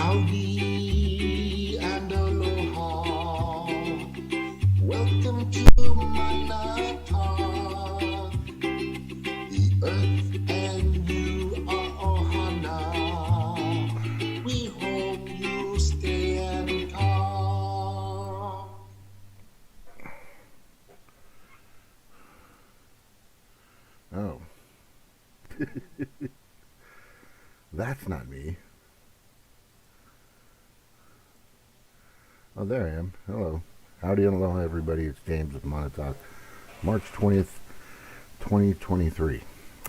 Howdy and aloha. Welcome to my talk. The earth and you are ohana. We hope you stay and talk. Oh. That's not me. Oh, there I am. Hello. Howdy and aloha, everybody. It's James with Monotalk. March 20th, 2023.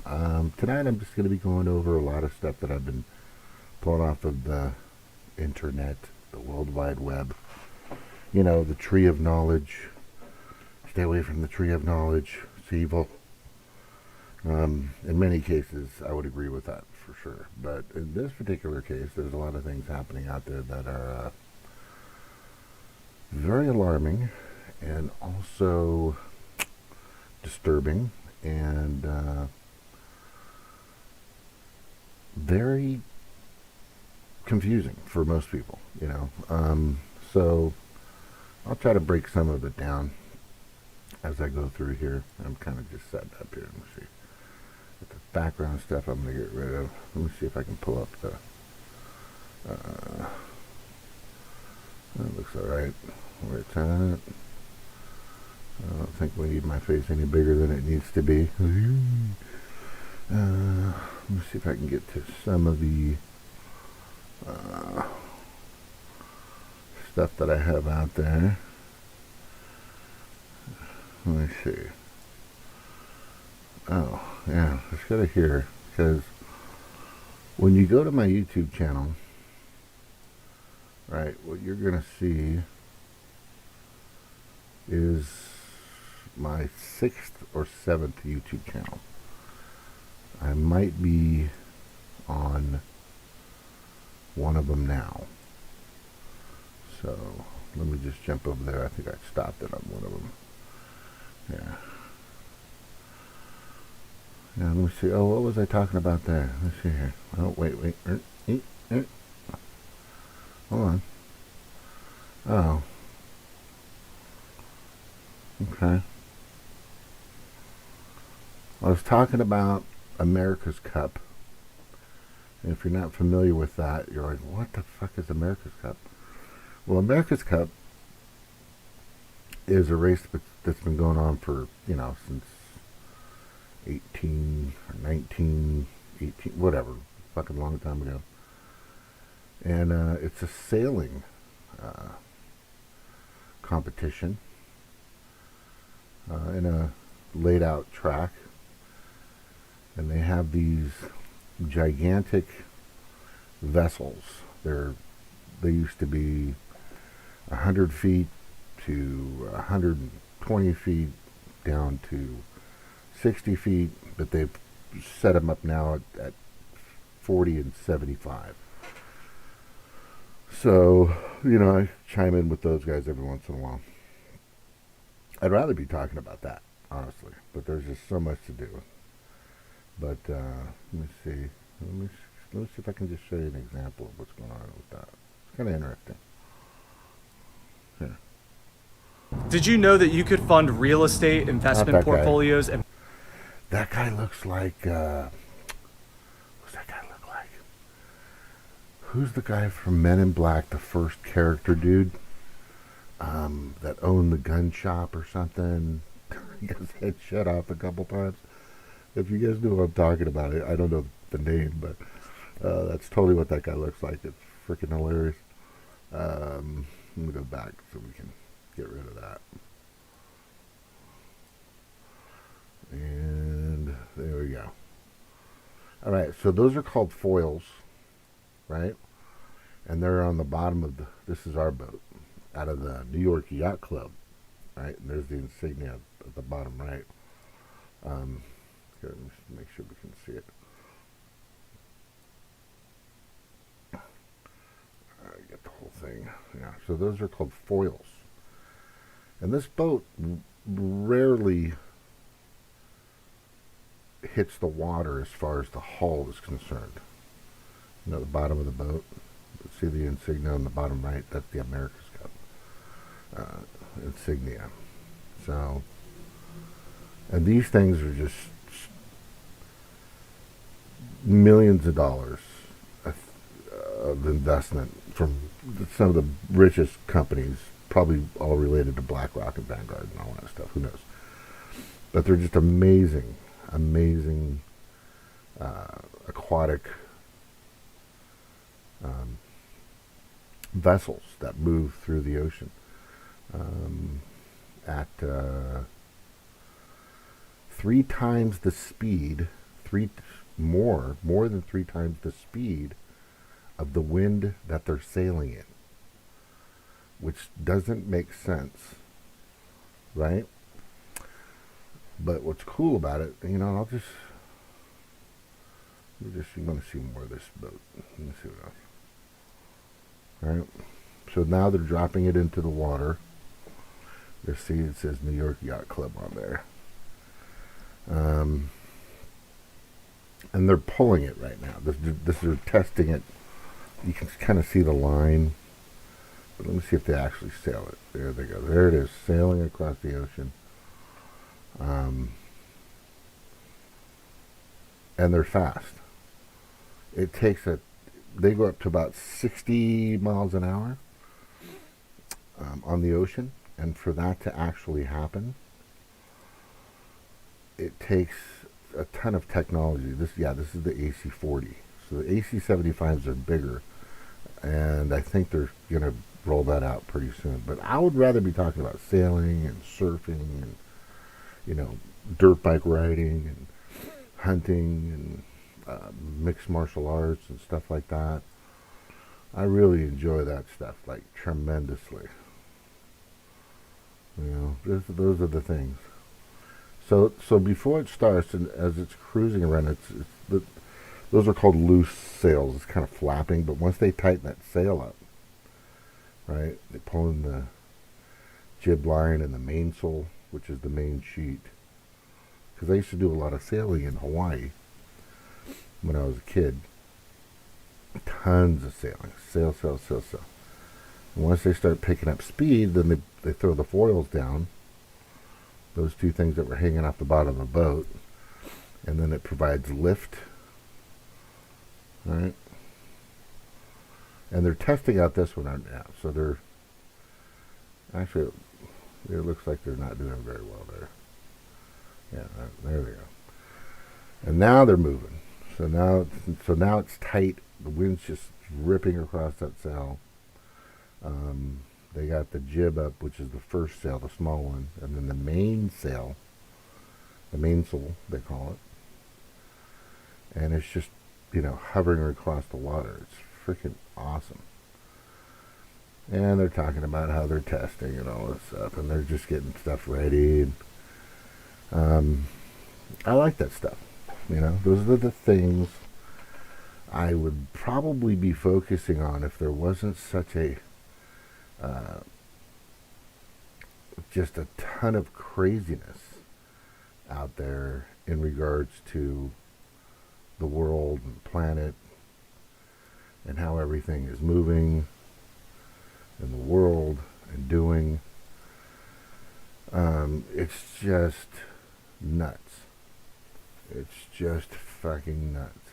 Tonight I'm just going to be going over a lot of stuff that I've been pulling off of the internet, the World Wide Web. You know, the tree of knowledge. Stay away from the tree of knowledge. It's evil. In many cases, I would agree with that for sure. But in this particular case, there's a lot of things happening out there that are very alarming and also disturbing and very confusing for most people, you know. So I'll try to break some of it down as I go through here. I'm kind of just setting up here. Let me see. The background stuff I'm going to get rid of. Let me see if I can pull up the that looks alright where it's at. I don't think we need my face any bigger than it needs to be. Let me see if I can get to some of the stuff that I have out there. Let me see. Oh, yeah, let's go to here, because when you go to my YouTube channel, right, what you're going to see is my 6th or 7th YouTube channel. I might be on one of them now. So, let me just jump over there. I think I stopped it on one of them. Yeah. Yeah, let me see. Oh, what was I talking about there? Let's see here. Oh, wait. Hold on. Oh. Okay. I was talking about America's Cup. And if you're not familiar with that, you're like, what the fuck is America's Cup? Well, America's Cup is a race that's been going on for, you know, since 18 or 19, 18, whatever, fucking long time ago. And it's a sailing competition in a laid out track. And they have these gigantic vessels. They used to be 100 feet to 120 feet down to 60 feet, but they've set them up now at 40 and 75. So, you know, I chime in with those guys every once in a while. I'd rather be talking about that, honestly, but there's just so much to do. But let me see. Let me see if I can just show you an example of what's going on with that. It's kind of interesting. Here. Did you know that you could fund real estate investment portfolios? And that guy looks like, what's that guy look like? Who's the guy from Men in Black, the first character dude? That owned the gun shop or something? He got his head shut off a couple times. If you guys know what I'm talking about, I don't know the name, but that's totally what that guy looks like. It's freaking hilarious. Let me go back so we can get rid of that. And there we go. All right, so those are called foils, right? And they're on the bottom of this is our boat, out of the New York Yacht Club, right? And there's the insignia at the bottom right. Here, let me make sure we can see it. Get the whole thing. Yeah, so those are called foils. And this boat rarely hits the water as far as the hull is concerned. You know, the bottom of the boat. See the insignia on the bottom right? That's the America's Cup insignia. So, and these things are just millions of dollars of investment from some of the richest companies, probably all related to BlackRock and Vanguard and all that stuff. Who knows? But they're just amazing, amazing aquatic vessels that move through the ocean at 3 times the speed, more than 3 times the speed of the wind that they're sailing in, which doesn't make sense, right? But what's cool about it, you want to see more of this boat. Let me see what else. All right. So now they're dropping it into the water. You see it says New York Yacht Club on there. And they're pulling it right now. This is testing it. You can kind of see the line. But let me see if they actually sail it. There they go. There it is, sailing across the ocean. And they're fast. It takes they go up to about 60 miles an hour on the ocean. And for that to actually happen, it takes a ton of technology. This is the AC-40. So the AC-75s are bigger. And I think they're going to roll that out pretty soon. But I would rather be talking about sailing and surfing and, dirt bike riding and hunting and mixed martial arts and stuff like that. I really enjoy that stuff, like, tremendously. Those are the things. So before it starts, and as it's cruising around, those are called loose sails. It's kind of flapping, but once they tighten that sail up, right, they pull in the jib line and the mainsail, which is the main sheet. Because I used to do a lot of sailing in Hawaii when I was a kid. Tons of sailing. Sail. And once they start picking up speed, then they throw the foils down. Those 2 things that were hanging off the bottom of the boat. And then it provides lift. Right? And they're testing out this one right now. So they're... Actually, it looks like they're not doing very well there. Yeah, there they go. And now they're moving. So now it's tight. The wind's just ripping across that sail. They got the jib up, which is the first sail, the small one, and then the mainsail, the mainsail they call it. And it's just, hovering across the water. It's freaking awesome. And they're talking about how they're testing and all this stuff, and they're just getting stuff ready. I like that stuff. Those are the things I would probably be focusing on if there wasn't such a just a ton of craziness out there in regards to the world and the planet and how everything is moving in the world and doing. It's just nuts. It's just fucking nuts.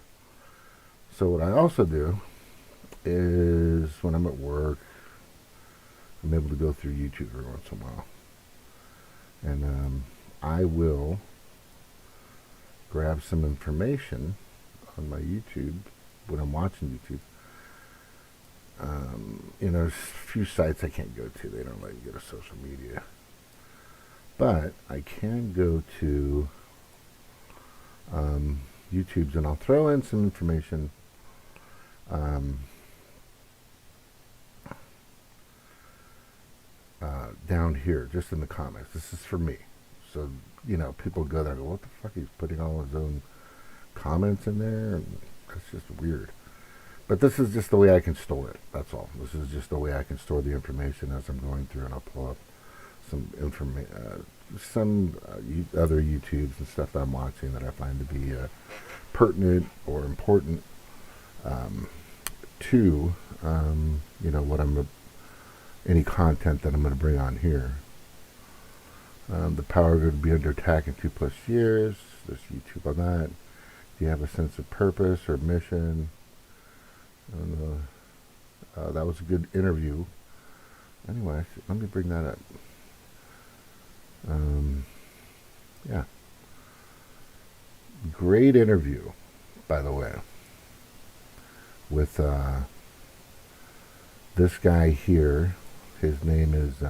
So what I also do is when I'm at work, I'm able to go through YouTube every once in a while. And I will grab some information on my YouTube when I'm watching YouTube. There's a few sites I can't go to. They don't let you go to social media. But I can go to YouTube's, and I'll throw in some information down here, just in the comments. This is for me. So, people go there and go, what the fuck, he's putting all his own comments in there? And that's just weird. But this is just the way I can store it. That's all. This is just the way I can store the information as I'm going through, and I'll pull up some other YouTubes and stuff that I'm watching that I find to be pertinent or important to what any content that I'm going to bring on here. The power grid will be under attack in 2+ years. There's YouTube on that. Do you have a sense of purpose or mission? I don't know. That was a good interview. Anyway, let me bring that up. Yeah. Great interview, by the way, with this guy here. His name is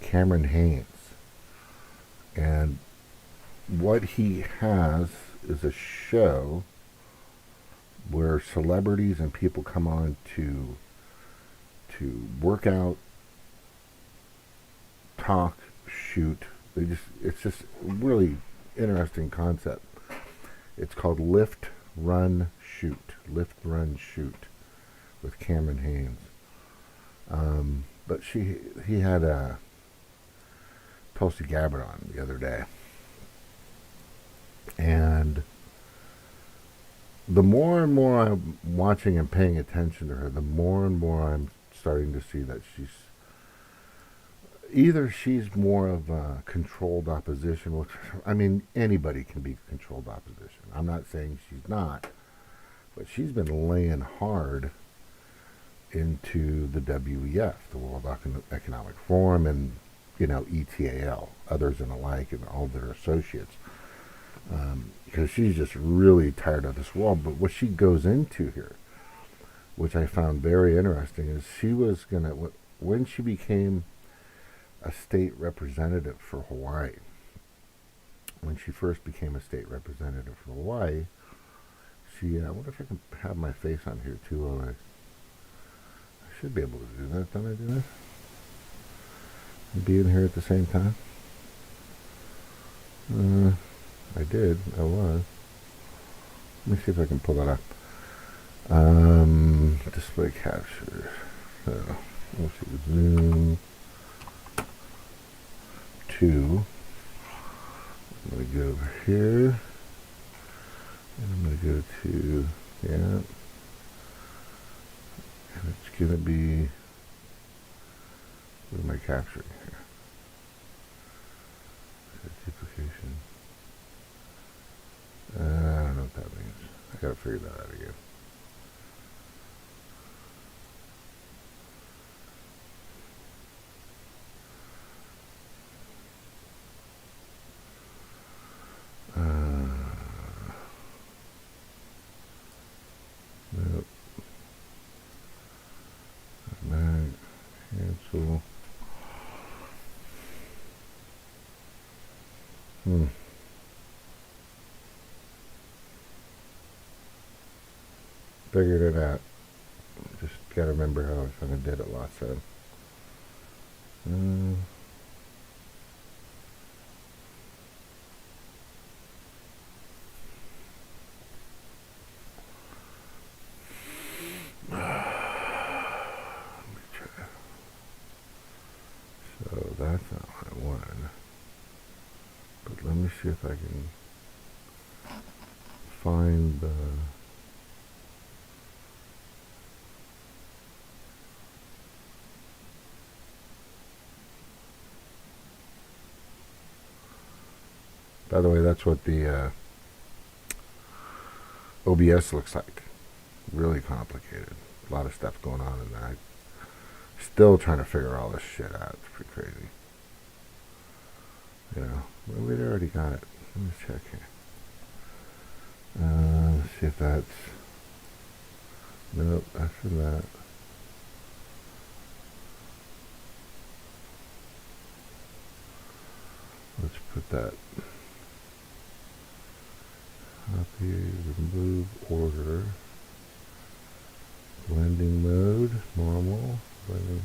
Cameron Haynes. And what he has is a show where celebrities and people come on to work out, talk, shoot. It's just really interesting concept. It's called Lift, Run, Shoot. Lift, Run, Shoot with Cameron Haynes. But he had Tulsi Gabbard on the other day. And the more and more I'm watching and paying attention to her, the more and more I'm starting to see that she's more of a controlled opposition, which, I mean, anybody can be controlled opposition. I'm not saying she's not, but she's been laying hard into the WEF, the World Economic Forum, and, ETAL, others and alike, and all their associates. Because she's just really tired of this wall. But what she goes into here, which I found very interesting, is she was going to, when she became a state representative for Hawaii, when she first became a state representative for Hawaii, I wonder if I can have my face on here too. I should be able to do that. Don't I do that? And be in here at the same time? I did. I was. Let me see if I can pull that up. Display capture. So, let's see. Zoom 2. I'm going to go over here. And I'm going to go to, and it's going to be, what am I capturing here? Duplication. I don't know what that means. I gotta figure that out again. Nope. Mag, cancel. Figured it out. Just gotta remember how I kind of did it last time. So that's not what I wanted. But let me see if I can find the... By the way, that's what the OBS looks like. Really complicated. A lot of stuff going on in that. Still trying to figure all this shit out. It's pretty crazy. Well, we'd already got it. Let me check here. Let's see if that's... Nope, that's from that. Let's put that. Copy, remove order. Blending mode, normal. Blending.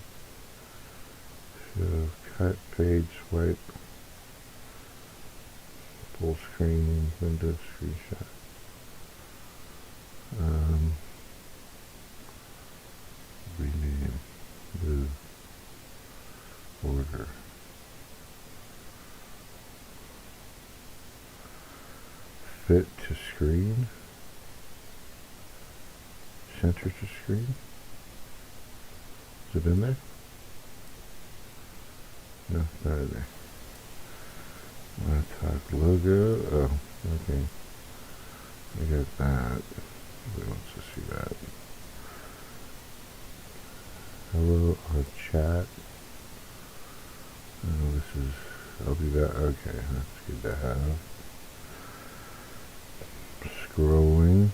Show, cut, page, swipe. Full screen, Windows screenshot. Rename, move, order. Fit to screen. Center to screen. Is it in there? No, it's not in there. Montauk logo. Oh, okay. I got that. Nobody wants to see that. Hello, our chat. Oh, this is. I'll do that. Okay, that's good to have. Scrolling.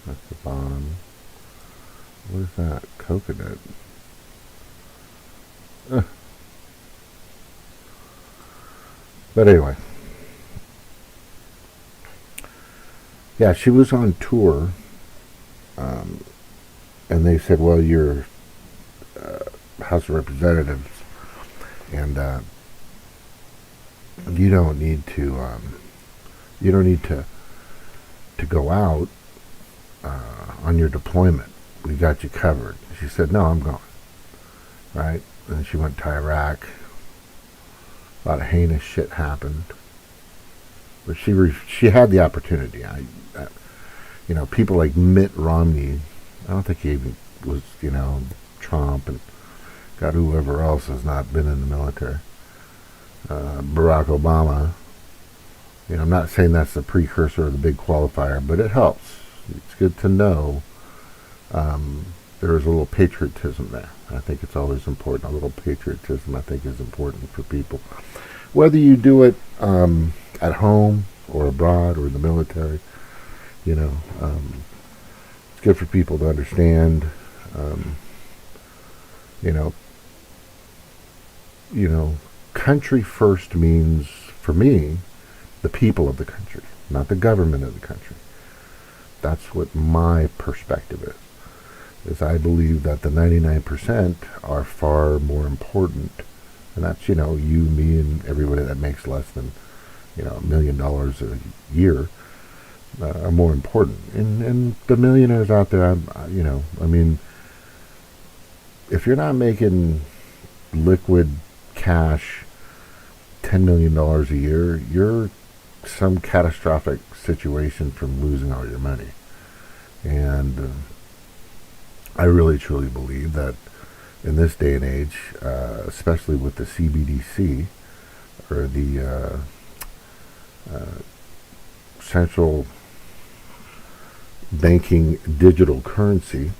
That's the bottom. What is that? Coconut. But anyway. Yeah, she was on tour. And they said, well, you're House of Representatives. And you don't need to go out on your deployment. We got you covered. She said, no, I'm going. Right? And then she went to Iraq. A lot of heinous shit happened. But she had the opportunity. People like Mitt Romney, I don't think he even was, Trump and God, whoever else has not been in the military. Barack Obama. I'm not saying that's the precursor or the big qualifier, but it helps. It's good to know there is a little patriotism there. I think it's always important. A little patriotism, I think, is important for people. Whether you do it at home or abroad or in the military, it's good for people to understand, country first means, for me, the people of the country, not the government of the country. That's what my perspective is I believe that the 99% are far more important. And that's, you, me, and everybody that makes less than, $1 million a year are more important. And the millionaires out there, if you're not making liquid cash $10 million a year, you're some catastrophic situation from losing all your money. And I really truly believe that in this day and age, especially with the CBDC, or the central banking digital currency,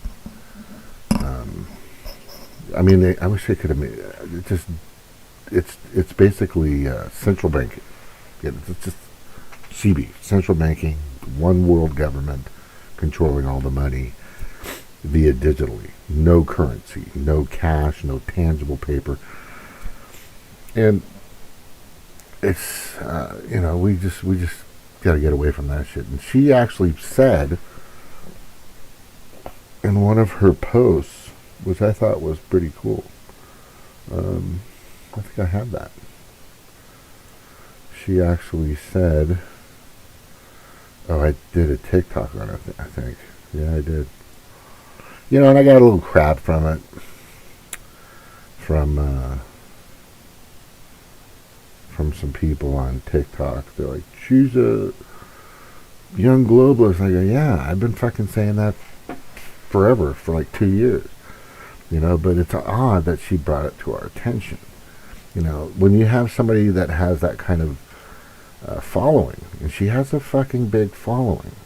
I wish they could have made it. It's basically central banking. It's just CB, central banking, one world government controlling all the money via digitally. No currency, no cash, no tangible paper. And it's, we just got to get away from that shit. And she actually said in one of her posts, which I thought was pretty cool. I think I have that. She actually said, I did a TikTok on it, I think. Yeah, I did. And I got a little crap from it. From some people on TikTok. They're like, she's a young globalist. I go, yeah, I've been fucking saying that forever, for like 2 years. But it's odd that she brought it to our attention. When you have somebody that has that kind of following, and she has a fucking big following.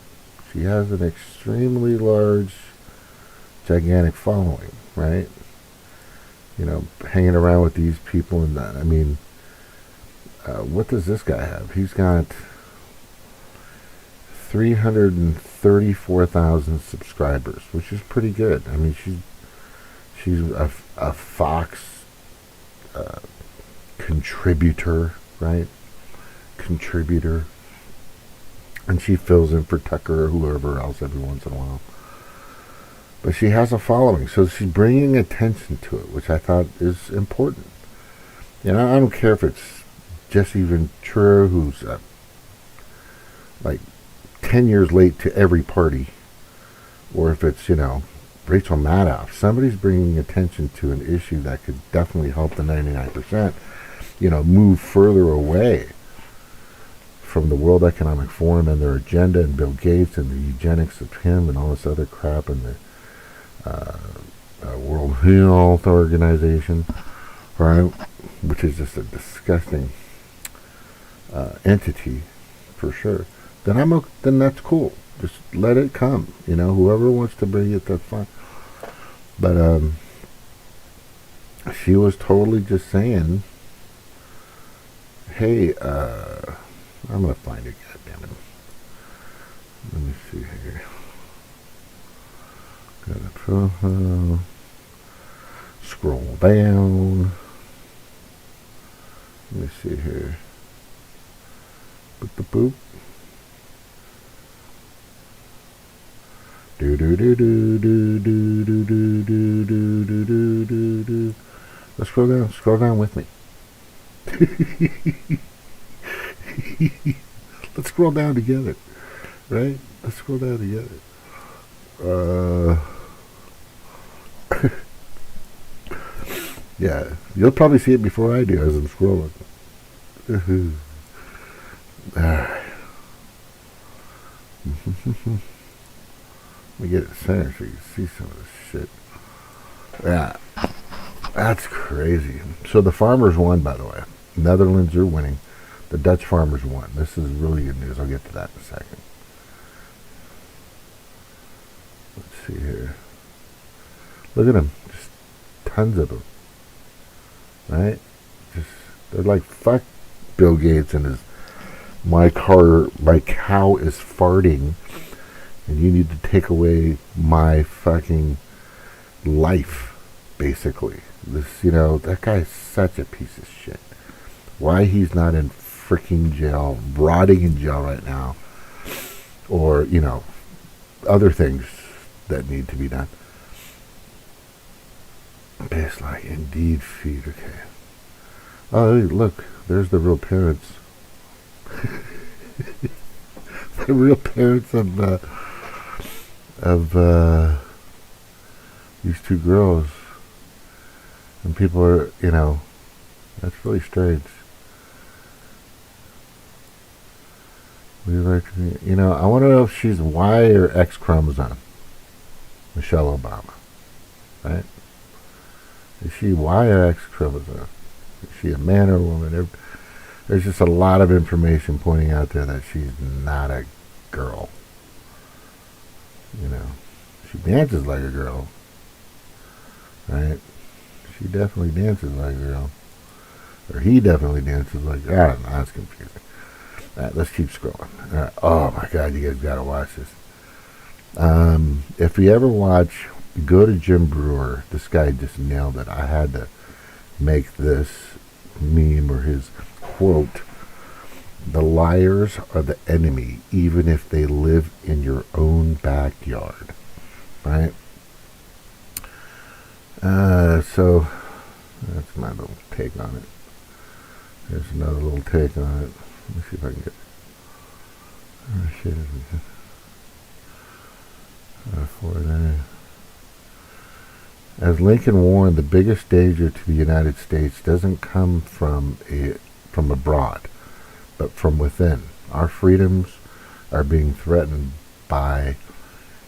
She has an extremely large, gigantic following, right? Hanging around with these people and that. What does this guy have? He's got 334,000 subscribers, which is pretty good. She's a Fox contributor, right? Contributor. And she fills in for Tucker or whoever else every once in a while. But she has a following, so she's bringing attention to it, which I thought is important. I don't care if it's Jesse Ventura, who's like 10 years late to every party, or if it's, Rachel Maddow. Somebody's bringing attention to an issue that could definitely help the 99%, move further away from the World Economic Forum and their agenda, and Bill Gates and the eugenics of him and all this other crap, and World Health Organization, right? Which is just a disgusting entity, for sure. Then that's cool. Just let it come. Whoever wants to bring it, that's fine. But she was totally just saying, "Hey, I'm gonna find it. Goddammit. Let me see here. Got a profile. Scroll down. Let me see here. Boop. Do do do do do do do do do do do do do do. Let's scroll down with me. Let's scroll down together, right? Let's scroll down together. Yeah, you'll probably see it before I do as I'm scrolling. Alright. Let me get it centered so you can see some of this shit. Yeah, that's crazy. So the farmers won, by the way. Netherlands are winning. The Dutch farmers won. This is really good news. I'll get to that in a second. Let's see here. Look at them. Just tons of them. Right? They're like, fuck Bill Gates and his my cow is farting and you need to take away my fucking life, basically. That guy's such a piece of shit. Why he's not in freaking jail, rotting in jail right now, or, other things that need to be done. It's like, indeed feed, okay. Oh, look, there's the real parents. The real parents of these two girls. And people are, that's really strange. I want to know if she's Y or X chromosome. Michelle Obama. Right? Is she Y or X chromosome? Is she a man or a woman? There's just a lot of information pointing out there that she's not a girl. She dances like a girl. Right? She definitely dances like a girl. Or he definitely dances like a girl. I don't know. That's confusing. Alright, let's keep scrolling. Alright. Oh my god, you guys gotta watch this. If you ever watch, go to Jim Brewer. This guy just nailed it. I had to make this meme or his quote. The liars are the enemy, even if they live in your own backyard. Right? So that's my little take on it. There's another little take on it. Let me see if I can get. Oh shit! As Lincoln warned, the biggest danger to the United States doesn't come from abroad, but from within. Our freedoms are being threatened by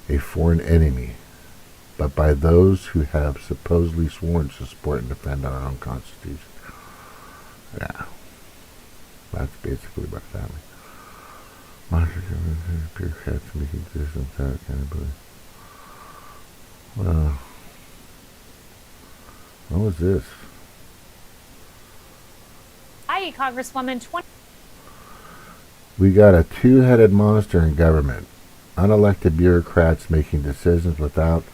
a foreign enemy, but by those who have supposedly sworn to support and defend our own Constitution. Yeah. That's basically what it's happening. Bureaucrats making decisions without accountability. Well, what was this? Hi, Congresswoman. We got a two-headed monster in government. Unelected bureaucrats making decisions without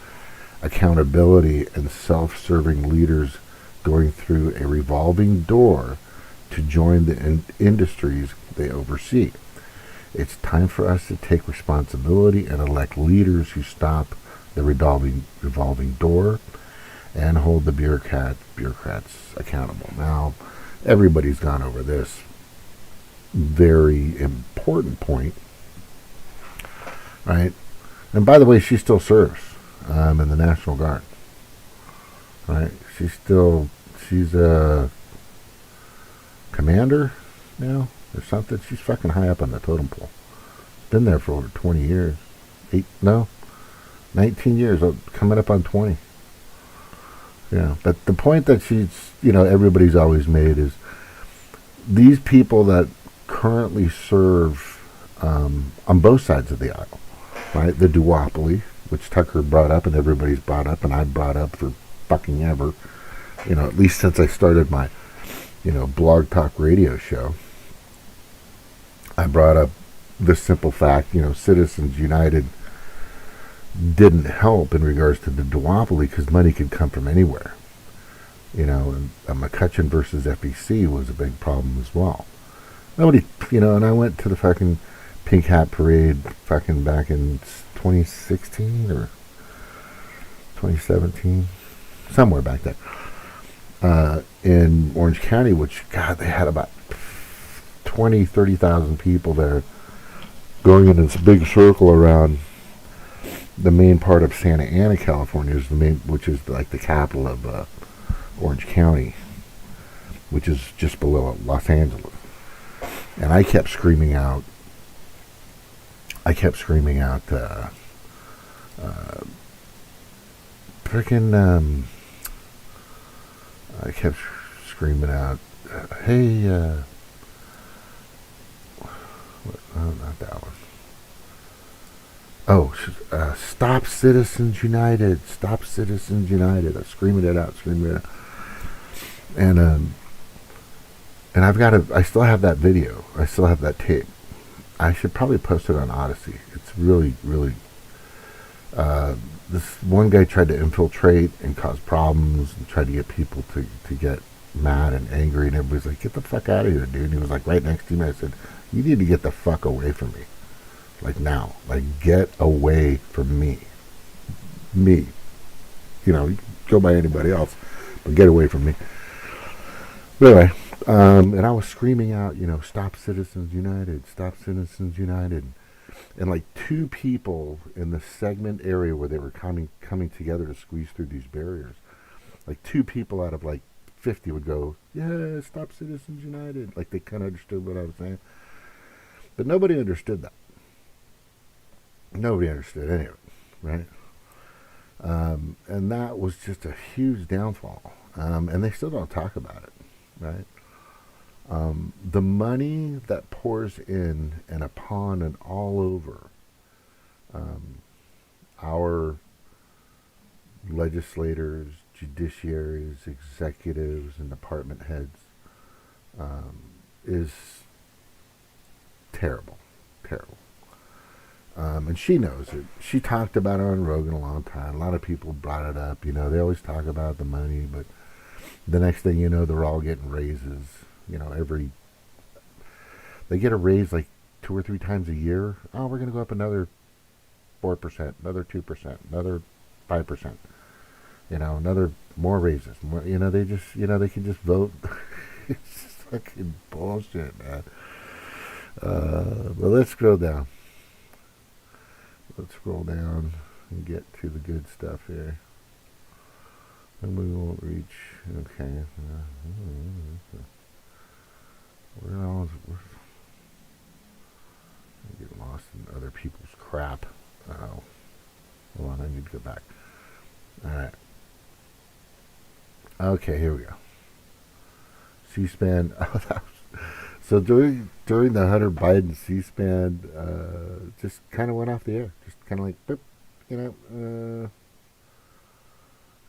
accountability and self-serving leaders going through a revolving door to join the industries they oversee. It's time for us to take responsibility and elect leaders who stop the revolving door and hold the bureaucrats accountable. Now, everybody's gone over this very important point, right? And by the way, she still serves in the National Guard, right? She's a commander now or something. She's fucking high up on the totem pole. Been there for over 20 years. 19 years, coming up on 20. Yeah, but the point that everybody's always made is these people that currently serve on both sides of the aisle, right? The duopoly, which Tucker brought up and everybody's brought up and I've brought up for fucking ever, at least since I started my, blog talk radio show. I brought up the simple fact, Citizens United didn't help in regards to the duopoly because money could come from anywhere. And McCutcheon versus FEC was a big problem as well. Nobody, and I went to the fucking Pink Hat Parade fucking back in 2016 or 2017, somewhere back there, in Orange County, which, God, they had about 30,000 people there going in this big circle around the main part of Santa Ana, California, which is like the capital of Orange County, which is just below Los Angeles. And I kept screaming out, hey, not that one. Stop Citizens United, stop Citizens United. I was screaming it out. And I still have that video. I still have that tape. I should probably post it on Odyssey. It's really, really, this one guy tried to infiltrate and cause problems and tried to get people to get mad and angry, and everybody's like, get the fuck out of here, dude. And he was like right next to me. I said, you need to get the fuck away from me. Like now. Like, get away from me. Me. You can go by anybody else, but get away from me. But anyway, and I was screaming out, stop Citizens United, stop Citizens United. And like two people in the segment area where they were coming together to squeeze through these barriers, like two people out of like 50 would go, yeah, stop Citizens United. Like they kind of understood what I was saying. But nobody understood that. Nobody understood any of it, right? And that was just a huge downfall. And they still don't talk about it, right? The money that pours in and upon and all over our legislators, judiciaries, executives, and department heads is terrible. And she knows it. She talked about it on Rogan a long time. A lot of people brought it up. They always talk about the money, but the next thing you know, they're all getting raises. They get a raise like 2 or 3 times a year. Oh, we're going to go up another 4%, another 2%, another 5%. Another more raises. More, they just, they can just vote. It's just fucking bullshit, man. But let's scroll down. Let's scroll down and get to the good stuff here. And we won't reach. Okay. We're get lost in other people's crap. Oh. Hold on, I need to go back. Alright. Okay, here we go. C-SPAN. So during the Hunter Biden C-SPAN, just kind of went off the air. Just kind of like, boop,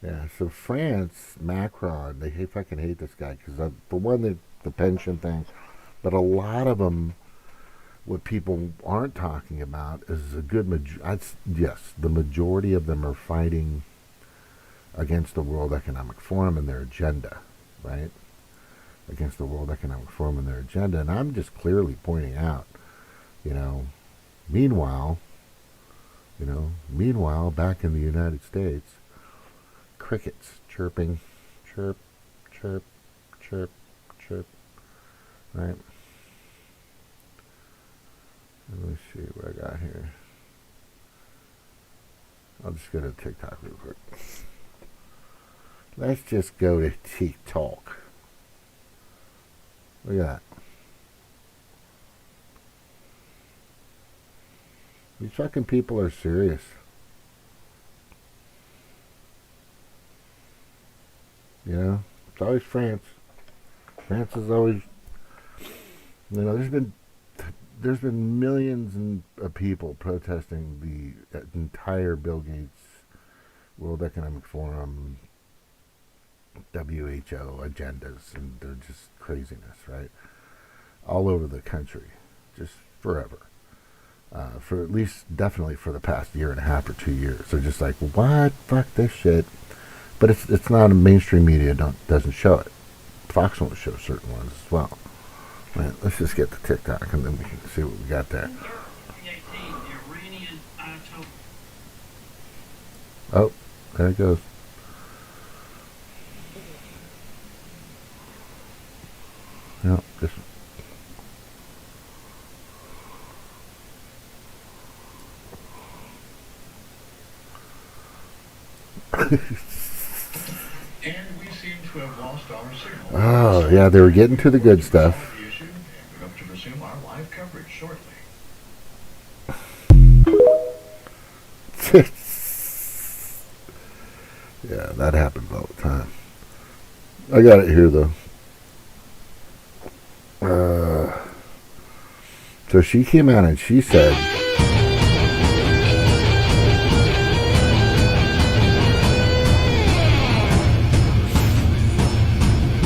yeah, so France, Macron, they fucking hate this guy. Because for one, the pension thing. But a lot of them, what people aren't talking about is a good yes, the majority of them are fighting against the World Economic Forum and their agenda, right? Against the World Economic Forum and their agenda. And I'm just clearly pointing out, meanwhile, back in the United States, crickets chirping, chirp, chirp, chirp, chirp, right? Let me see what I got here. I'll just go to TikTok real quick. Let's just go to TikTok. Look at that. These fucking people are serious. You know, it's always France. France is always, you know, there's been millions of people protesting the entire Bill Gates World Economic Forum, WHO agendas, and they're just craziness, right? All over the country, just forever. For at least, definitely for the past year and a half or 2 years. They're just like, what? Fuck this shit. But it's not, mainstream media doesn't show it. Fox won't show certain ones as well. Right, let's just get the TikTok and then we can see what we got there. Oh, there it goes. Yeah, just And we seem to have lost our signal. oh yeah, they were getting to the good stuff. The issue, and we hope to resume our live coverage shortly. Yeah, that happens all the time. I got it here though. So she came out and she said,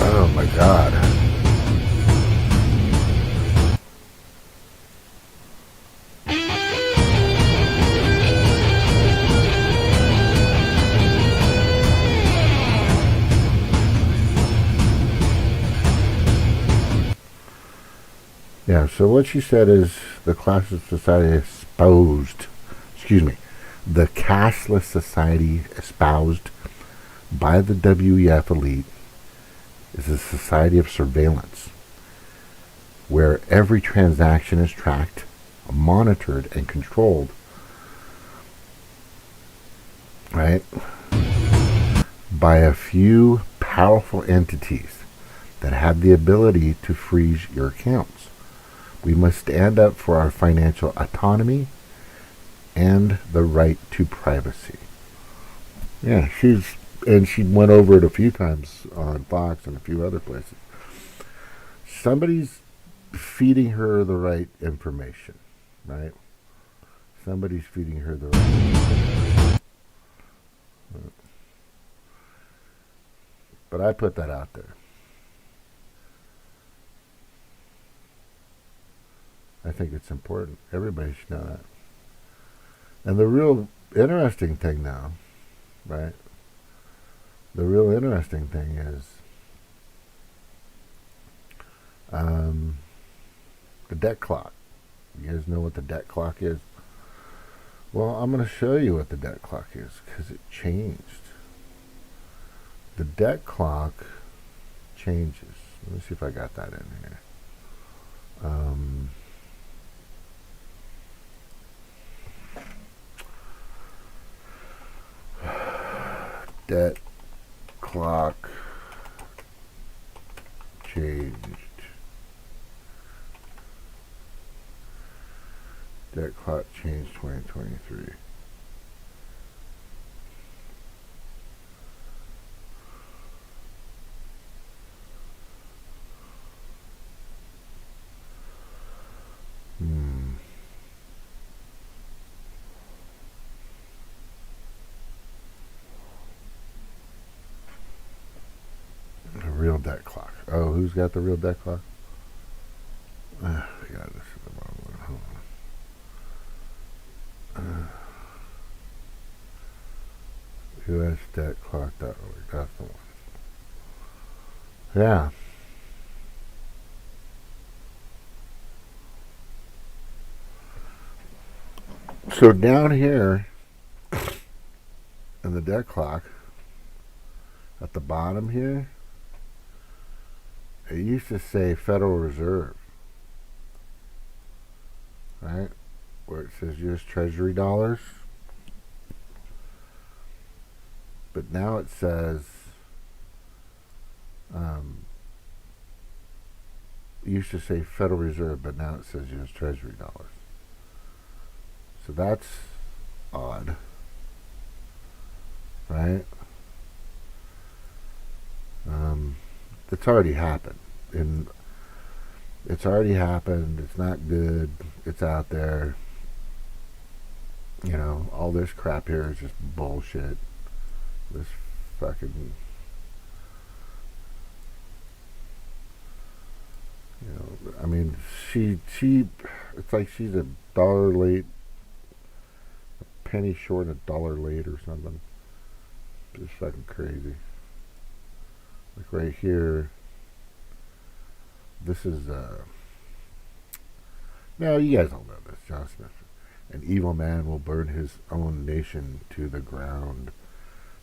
"Oh my God." Yeah, so what she said is the cashless society the cashless society espoused by the WEF elite is a society of surveillance where every transaction is tracked, monitored, and controlled, right, by a few powerful entities that have the ability to freeze your accounts. We must stand up for our financial autonomy and the right to privacy. Yeah, she went over it a few times on Fox and a few other places. Somebody's feeding her the right information, right? Somebody's feeding her the right information. But I put that out there. I think it's important. Everybody should know that. And the real interesting thing now, right? The real interesting thing is the debt clock. You guys know what the debt clock is? Well, I'm going to show you what the debt clock is because it changed. The debt clock changes. Let me see if I got that in here. Debt clock changed. Debt clock changed 2023. The real debt clock. Oh, who's got the real debt clock? Yeah, this is the wrong one. Hold on. USDebtClock.org. That's the one. Yeah. So down here in the debt clock, at the bottom here, it used to say Federal Reserve, right? Where it says U.S. Treasury dollars. But now it says, it used to say Federal Reserve, but now it says U.S. Treasury dollars. So that's odd, right? it's already happened. And it's already happened. It's not good. It's out there. You know, all this crap here is just bullshit. This fucking, you know, I mean, she, it's like she's a dollar late, a penny short, a dollar late or something. Just fucking crazy. Like right here, this is, now you guys all know this, John Smith. An evil man will burn his own nation to the ground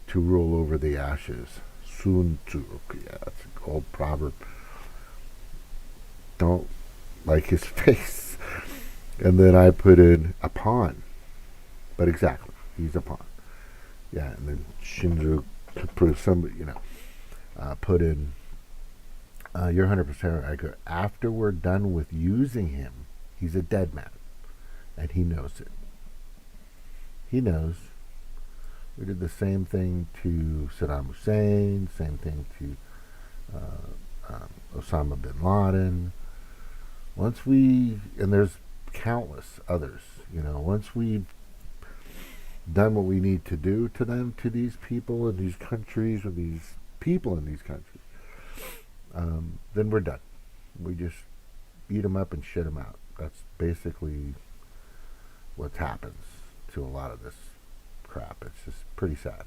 to rule over the ashes. Sun Tzu. Yeah, that's an old proverb. Don't like his face. And then I put in a pawn. But exactly, he's a pawn. Yeah, and then Shinzo to prove somebody, you know, put in, you're 100% right. After we're done with using him, he's a dead man. And he knows it. He knows. We did the same thing to Saddam Hussein, same thing to Osama bin Laden. Once we, and there's countless others, you know, once we've done what we need to do to them, to these people in these countries, or these people in these countries, then we're done. We just beat them up and shit them out. That's basically what happens to a lot of this crap. It's just pretty sad.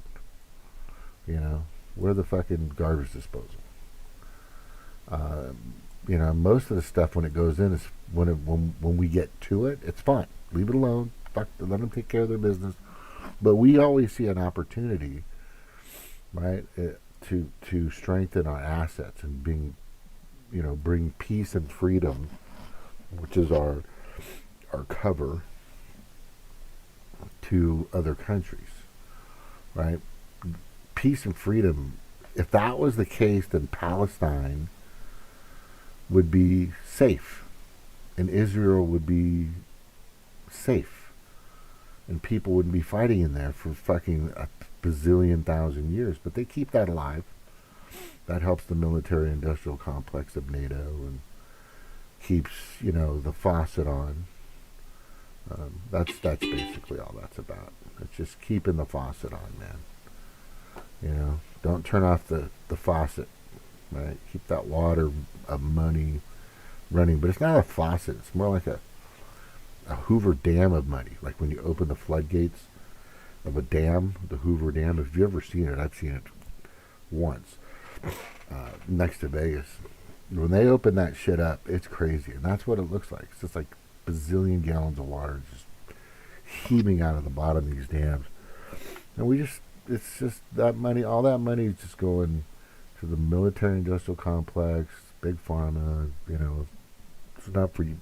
You know, we're the fucking garbage disposal. You know, most of the stuff when it goes in is when we get to it, it's fine. Leave it alone. Fuck, let them take care of their business. But we always see an opportunity, right, to strengthen our assets and bring peace and freedom, which is our cover, to other countries, right? Peace and freedom. If that was the case, then Palestine would be safe, and Israel would be safe, and people wouldn't be fighting in there for fucking a bazillion thousand years. But they keep that alive. That helps the military-industrial complex of NATO and keeps, you know, the faucet on. That's basically all that's about. It's just keeping the faucet on, man. You know, don't turn off the faucet, right? Keep that water of money running. But it's not a faucet. It's more like a Hoover Dam of money. Like when you open the floodgates of a dam, the Hoover Dam. If you've ever seen it, I've seen it once next to Vegas. When they open that shit up, it's crazy. And that's what it looks like. It's just like bazillion gallons of water just heaving out of the bottom of these dams. And it's just that money, all that money is just going to the military-industrial complex, big pharma, you know. It's not for you.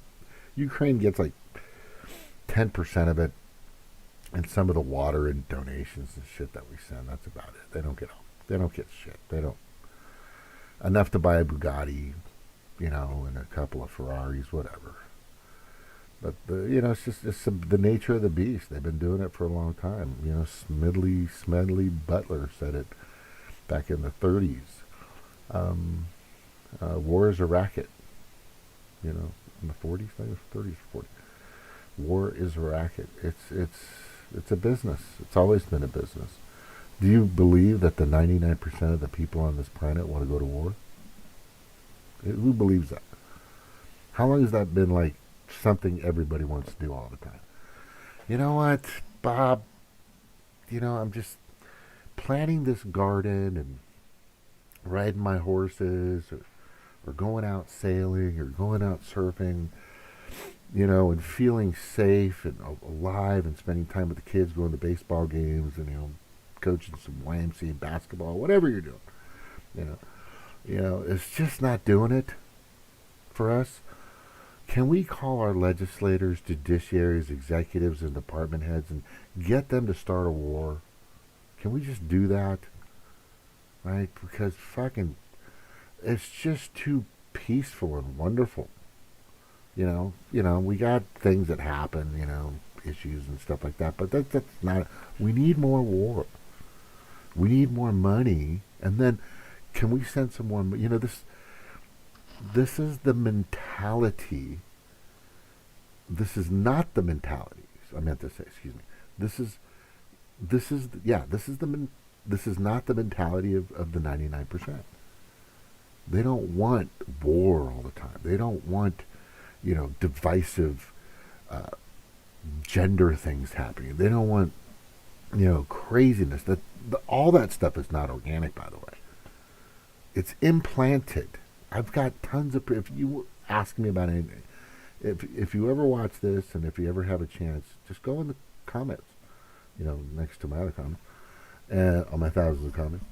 Ukraine gets like 10% of it, and some of the water and donations and shit that we send. That's about it. They don't get shit. They don't enough to buy a Bugatti, you know, and a couple of Ferraris, whatever. But it's the nature of the beast. They've been doing it for a long time. You know, Smedley Butler said it back in the 30s. War is a racket. You know, in the 40s, I think it was 30s, 40s. War is a racket. It's a business. It's always been a business. Do you believe that the 99% of the people on this planet want to go to war? Who believes that? How long has that been like something everybody wants to do all the time? You know what, Bob? You know, I'm just planting this garden and riding my horses or going out sailing or going out surfing, you know, and feeling safe and alive and spending time with the kids, going to baseball games and, you know, coaching some YMCA basketball, whatever you're doing. You know, it's just not doing it for us. Can we call our legislators, judiciaries, executives, and department heads and get them to start a war? Can we just do that? Right? Because fucking, it's just too peaceful and wonderful. You know, we got things that happen, you know, issues and stuff like that, but that's not, we need more war. We need more money, and then can we send someone? You know, this is the mentality. This is not the mentality. I meant to say, excuse me. This is not the mentality of the 99%. They don't want war all the time. They don't want, divisive gender things happening. They don't want, craziness. All that stuff is not organic, by the way. It's implanted. I've got tons of. If you ask me about anything, if you ever watch this and if you ever have a chance, just go in the comments, next to my other comments, and on my thousands of comments,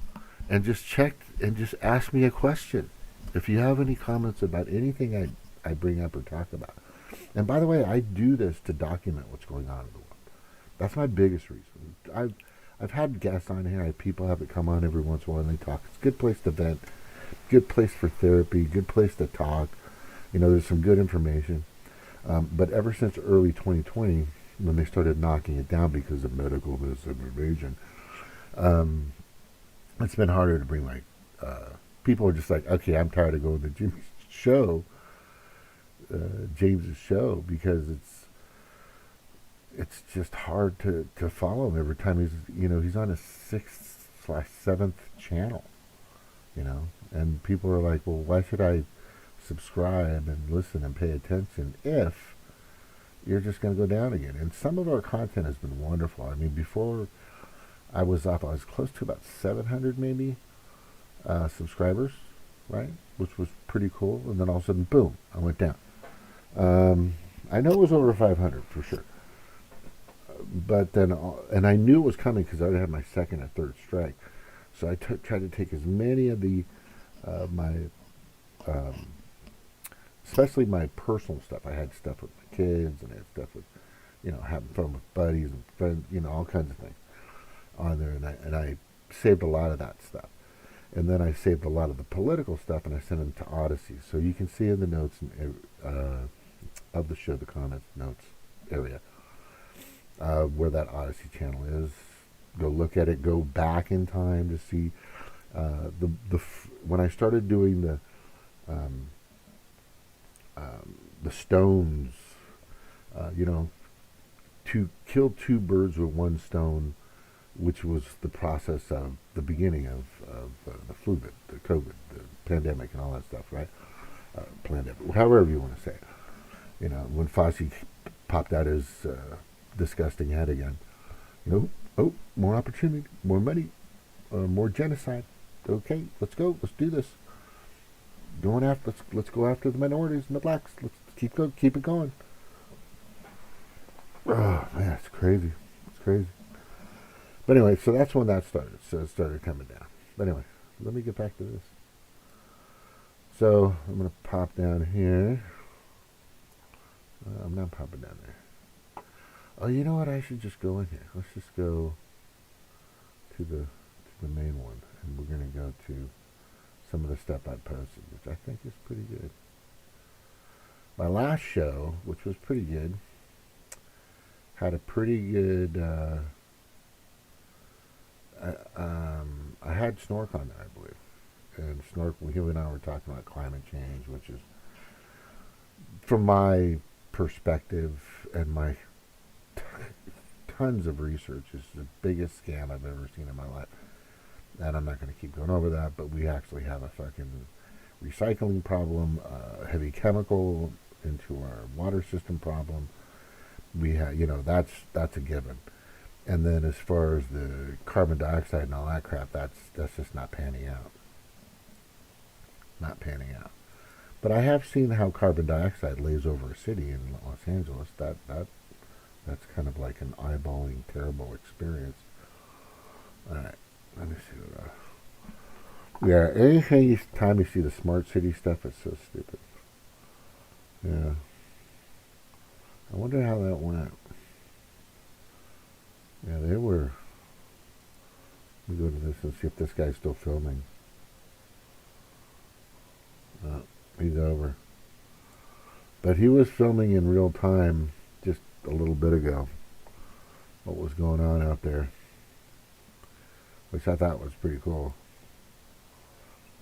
and just check and just ask me a question. If you have any comments about anything I bring up or talk about. And by the way, I do this to document what's going on in the world. That's my biggest reason. I've had guests on here. People have it come on every once in a while and they talk. It's a good place to vent, good place for therapy, good place to talk. There's some good information. But ever since early 2020, when they started knocking it down because of medical misinformation, it's been harder to bring people are just like, okay, I'm tired of going to Jimmy's show, James's show, because it's just hard to follow him every time he's on a 6th/7th channel, and people are like, well, why should I subscribe and listen and pay attention if you're just going to go down again? And some of our content has been wonderful. I mean, before I was close to about 700 maybe subscribers, right? Which was pretty cool. And then all of a sudden, boom, I went down. I know it was over 500 for sure. But then, and I knew it was coming because I had my second or third strike. So I tried to take as many of the, especially my personal stuff. I had stuff with my kids and I had stuff with, having fun with buddies and friends, all kinds of things on there. And I saved a lot of that stuff. And then I saved a lot of the political stuff and I sent them to Odyssey. So you can see in the notes of the show, the comments, notes area, where that Odyssey channel is. Go look at it. Go back in time to see when I started doing the stones. To kill two birds with one stone, which was the process of the beginning of the flu, the COVID, the pandemic, and all that stuff, right? Pandemic, however you want to say it. When Fauci popped out his disgusting head again, oh, more opportunity, more money, more genocide. Okay, let's go. Let's do this. Let's go after the minorities and the blacks. Let's keep it going. Oh man, it's crazy. It's crazy. But anyway, so that's when that started. So it started coming down. But anyway, let me get back to this. So I'm going to pop down here. I'm not popping down there. Oh, you know what? I should just go in here. Let's just go to the main one. And we're going to go to some of the stuff I posted, which I think is pretty good. My last show, which was pretty good, had a pretty good... I had Snork on there, I believe. And Snork, he and I were talking about climate change, which is, from my perspective and my tons of research, is the biggest scam I've ever seen in my life. And I'm not going to keep going over that, but we actually have a fucking recycling problem, heavy chemical into our water system problem. We have, that's a given. And then as far as the carbon dioxide and all that crap, that's just not panning out. Not panning out. But I have seen how carbon dioxide lays over a city in Los Angeles. That's kind of like an eyeballing, terrible experience. All right, let me see what. Yeah, any time you see the smart city stuff, it's so stupid. Yeah. I wonder how that went. Yeah, they were. Let me go to this and see if this guy's still filming. He's over. But he was filming in real time just a little bit ago what was going on out there, which I thought was pretty cool.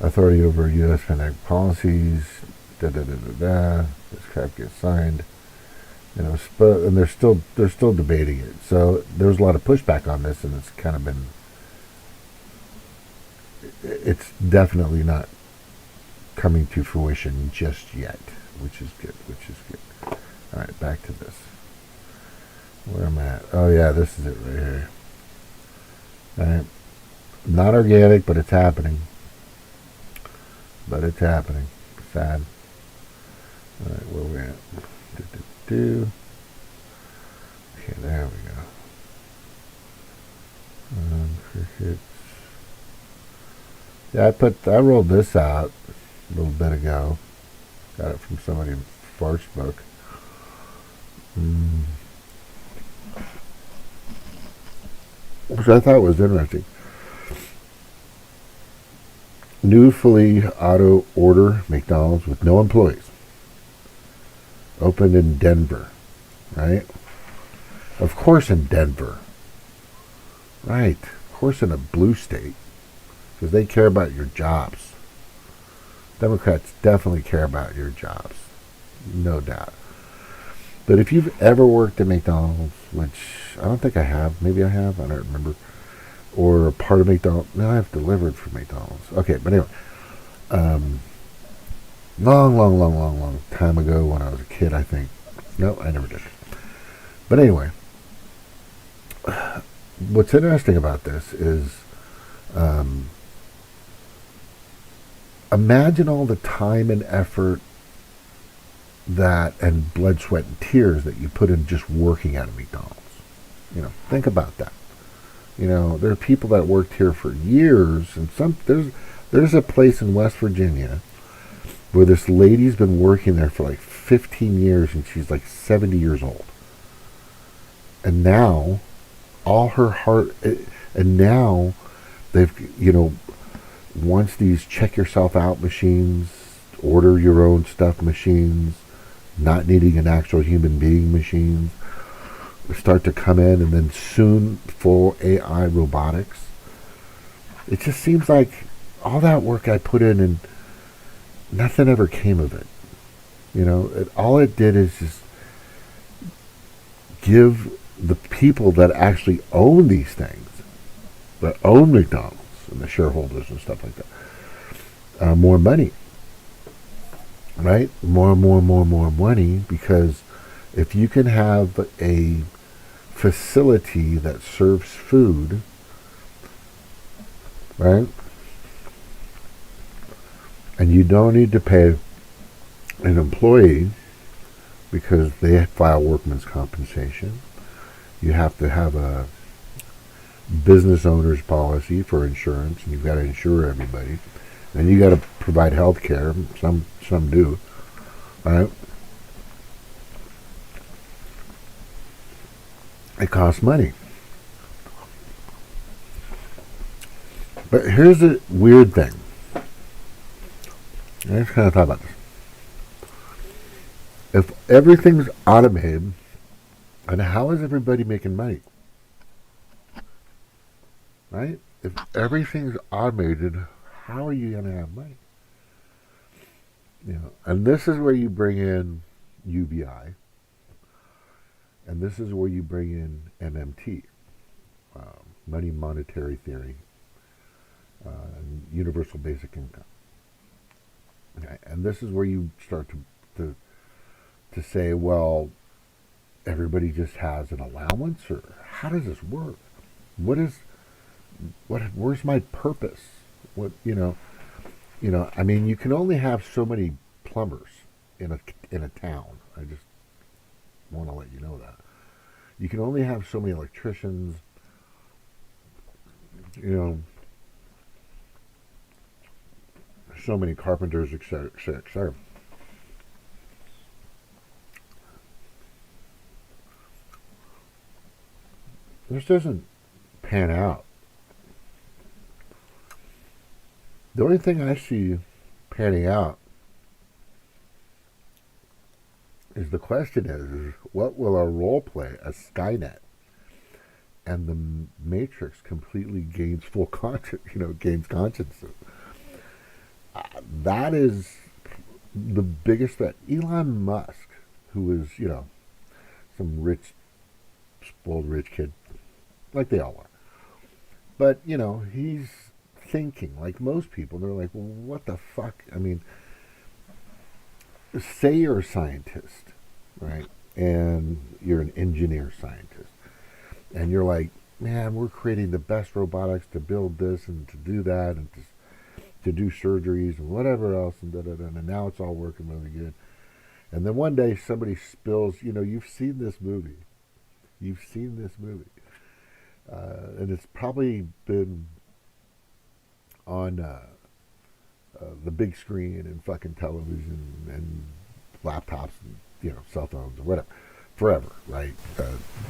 authority over U.S. financial policies. Da da da da da. This crap gets signed. And they're still debating it. So there's a lot of pushback on this, and it's kind of been. It's definitely not coming to fruition just yet, which is good. All right, back to this. Where am I at? Oh yeah, this is it right here. All right, not organic, but it's happening. Sad. All right, where we at? Okay, there we go. Crickets. Yeah, I rolled this out a little bit ago. Got it from somebody in Facebook. Which I thought was interesting. New fully auto order McDonald's with no employees. Opened in Denver, right? Of course in Denver. Right. Of course in a blue state. Because they care about your jobs. Democrats definitely care about your jobs. No doubt. But if you've ever worked at McDonald's, which I don't think I have. Maybe I have. I don't remember. Or a part of McDonald's. No, I've delivered for McDonald's. Okay, but anyway. Long time ago when I was a kid, I think. No, I never did. But anyway. What's interesting about this is imagine all the time and effort and blood, sweat, and tears that you put in just working at a McDonald's. Think about that. There are people that worked here for years, and there's a place in West Virginia where this lady's been working there for like 15 years, and she's like 70 years old. And now, all her heart, and now they've, once these check yourself out machines, order your own stuff machines, not needing an actual human being machines, start to come in, and then soon full AI robotics. It just seems like all that work I put in and nothing ever came of it. All it did is just give the people that actually own these things, that own McDonald's and the shareholders and stuff like that, more money. Right? More money, because if you can have a facility that serves food, right? And you don't need to pay an employee because they file workman's compensation. You have to have a business owner's policy for insurance, and you've got to insure everybody. And you got to provide health care. Some do, right? It costs money. But here's the weird thing. I just kind of thought about this. If everything's automated, and how is everybody making money? Right? If everything's automated, how are you going to have money? And this is where you bring in UBI, and this is where you bring in MMT, money monetary theory, universal basic income. Okay. And this is where you start to say, well, everybody just has an allowance, or how does this work? Where's my purpose? I mean, you can only have so many plumbers in a town. I just want to let you know that. You can only have so many electricians, so many carpenters, etc., etc. This doesn't pan out. The only thing I see panning out is the question is what will our role play as Skynet? And the Matrix completely gains full conscience, gains conscience. that is the biggest threat. Elon Musk, who is, some rich, spoiled rich kid, like they all are. But, he's thinking like most people. They're like, well, what the fuck? I mean, say you're a scientist, right? And you're an engineer scientist. And you're like, man, we're creating the best robotics to build this and to do that and to do surgeries and whatever else and and now it's all working really good. And then one day somebody spills, you've seen this movie. You've seen this movie. And it's probably been on the big screen and fucking television and laptops and, cell phones or whatever. Forever, right?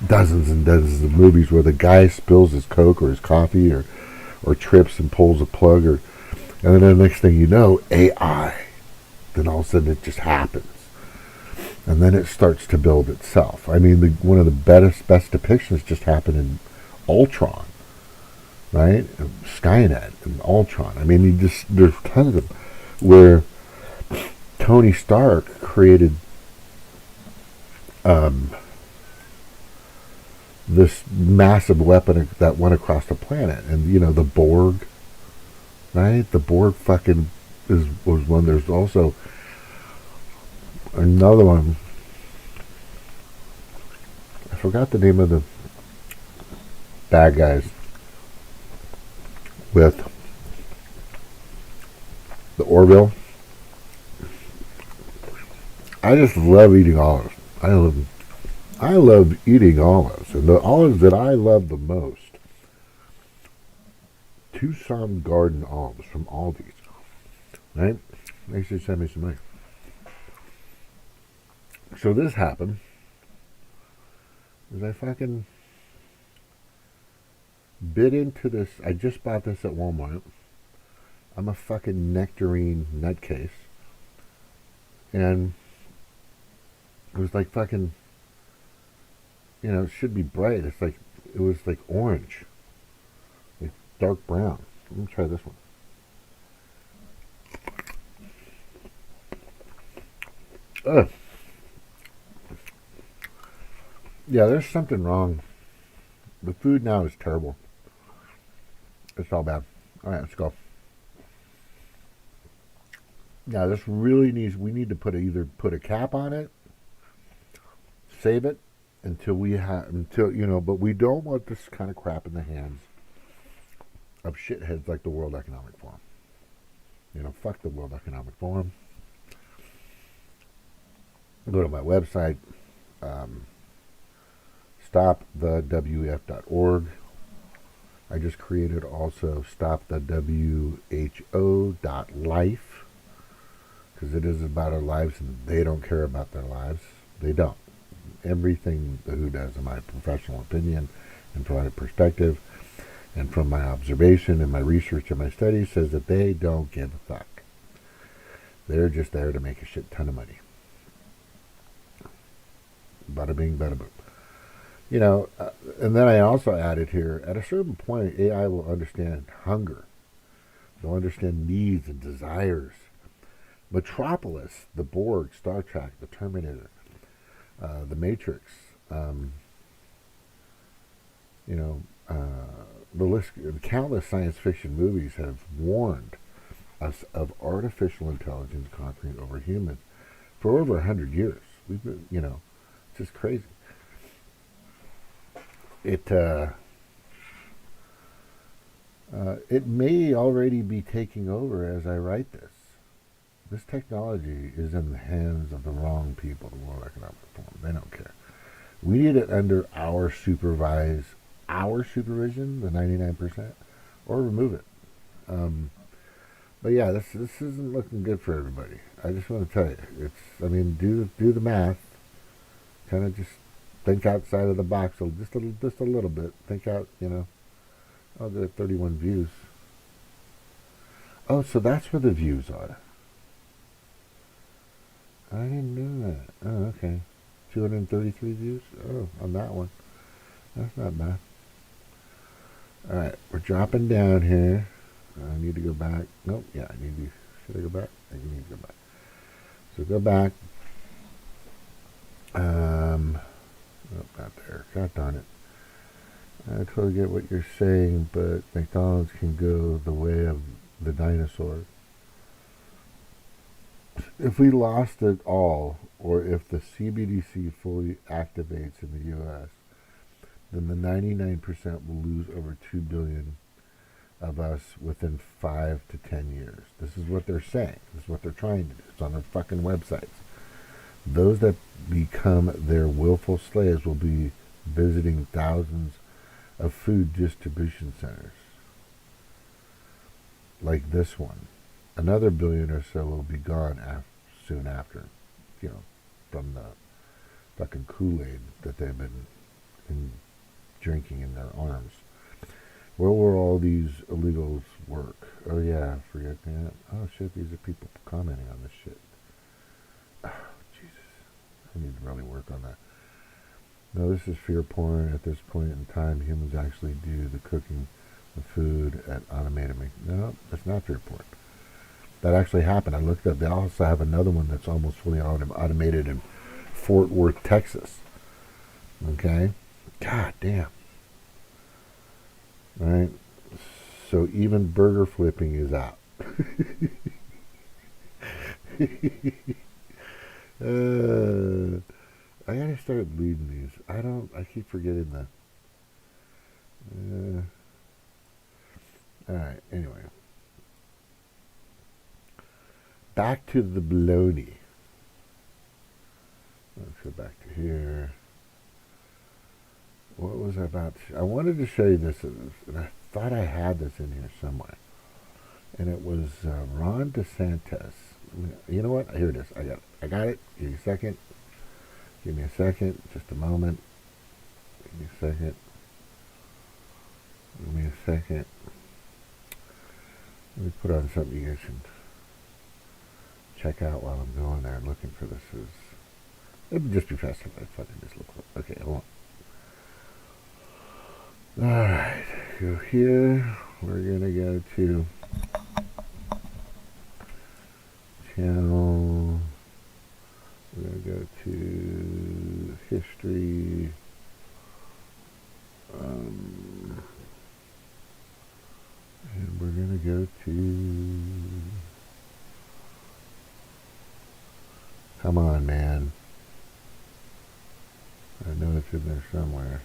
Dozens and dozens of movies where the guy spills his Coke or his coffee or trips and pulls a plug and then the next thing you know, AI. Then all of a sudden it just happens. And then it starts to build itself. I mean, one of the best depictions just happened in Ultron, right? Skynet and Ultron. I mean, there's tons of them where Tony Stark created this massive weapon that went across the planet, and the Borg, right? The Borg fucking was one. There's also another one. I forgot the name of the bad guys with the Orville. I just love eating olives. I love eating olives, and the olives that I love the most, Tucson Garden olives from Aldi's, right? They should send me some money. So this happened, is I fucking bit into this. I just bought this at Walmart. I'm a fucking nectarine nutcase, and it was like fucking, it should be bright. It was like orange, like dark brown. Let me try this one. Ugh. Yeah, there's something wrong. The food now is terrible. It's all bad. All right, let's go. Now this really we need to either put a cap on it, save it until but we don't want this kind of crap in the hands of shitheads like the World Economic Forum. Fuck the World Economic Forum. Go to my website, stopthewf.org. I just created also stopthewho.life, because it is about our lives, and they don't care about their lives. They don't. Everything the WHO does, in my professional opinion and from my perspective and from my observation and my research and my studies, says that they don't give a fuck. They're just there to make a shit ton of money. Bada bing, bada boom. And then I also added here, at a certain point, AI will understand hunger. They'll understand needs and desires. Metropolis, the Borg, Star Trek, the Terminator, the Matrix, the list, countless science fiction movies have warned us of artificial intelligence conquering over humans for over 100 years. We've been, it's just crazy. It may already be taking over as I write this. This technology is in the hands of the wrong people, the World Economic Forum. They don't care. We need it under our supervision, the 99%, or remove it. But yeah, this isn't looking good for everybody. I just want to tell you, do the math. Kind of just think outside of the box, just a little bit. Think out, Oh, there are 31 views. Oh, so that's where the views are. I didn't know that. Oh, okay. 233 views? Oh, on that one. That's not bad. Alright, we're dropping down here. I need to go back. Nope, yeah, I need to Should I go back? I need to go back. So go back. Oh, not there. God darn it. I totally get what you're saying, but McDonald's can go the way of the dinosaur. If we lost it all, or if the CBDC fully activates in the U.S., then the 99% will lose over 2 billion of us within 5 to 10 years. This is what they're saying. This is what they're trying to do. It's on their fucking websites. Those that become their willful slaves will be visiting thousands of food distribution centers like this one. Another billion or so will be gone soon after, from the fucking Kool-Aid that they've been drinking in their arms. Where will all these illegals work? Oh yeah, forget that. Oh shit, these are people commenting on this shit. Oh, Jesus. I need to really work on that. No, this is fear porn. At this point in time, humans actually do the cooking of food at automated. No, that's not fear porn. That actually happened. I looked up. They also have another one that's almost fully automated in Fort Worth, Texas. Okay? God damn. All right? So even burger flipping is out. I gotta start reading these. I keep forgetting that. Alright, anyway. Back to the baloney. Let's go back to here. What was I about to I wanted to show you this, and I thought I had this in here somewhere. And it was Ron DeSantis. You know what? Here it is. I got it. Give me a second. Give me a second. Just a moment. Give me a second. Give me a second. Let me put on something you guys can check out while I'm going there and looking for this. It would just be faster if I fucking just look. Okay, hold on. Alright. Go here. We're going to go to channel. We're going to go to history. And we're going to go to... Come on, man. I know it's in there somewhere.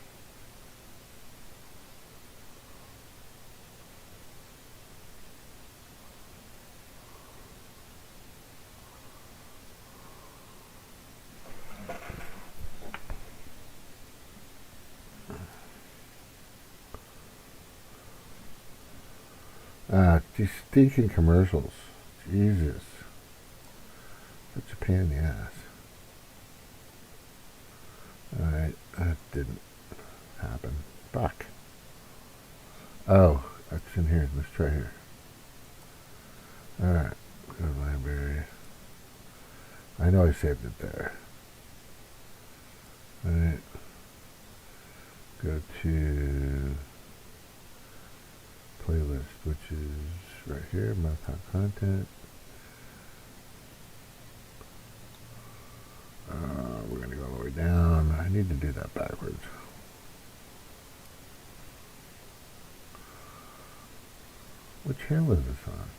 These stinking commercials. Jesus. Such a pain in the ass. Alright, that didn't happen. Fuck. Oh, that's in here. Let's try here. Alright, go to library. I know I saved it there. Alright. Go to playlist, which is right here, my top content. We're going to go all the way down. I need to do that backwards. What channel is this on?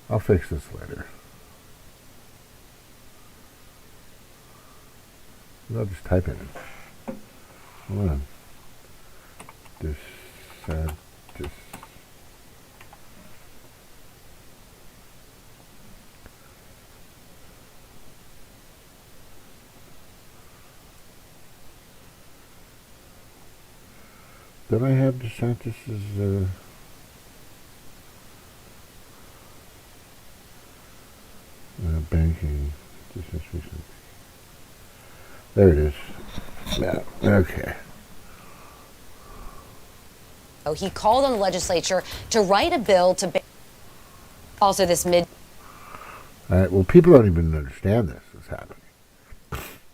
I'll fix this later. I'll just type it in. Hold on. DeSantis. Did I have DeSantis's banking? There it is. Yeah. Okay. He called on the legislature to write a bill to ban also this mid. All right. Well, people don't even understand this is happening.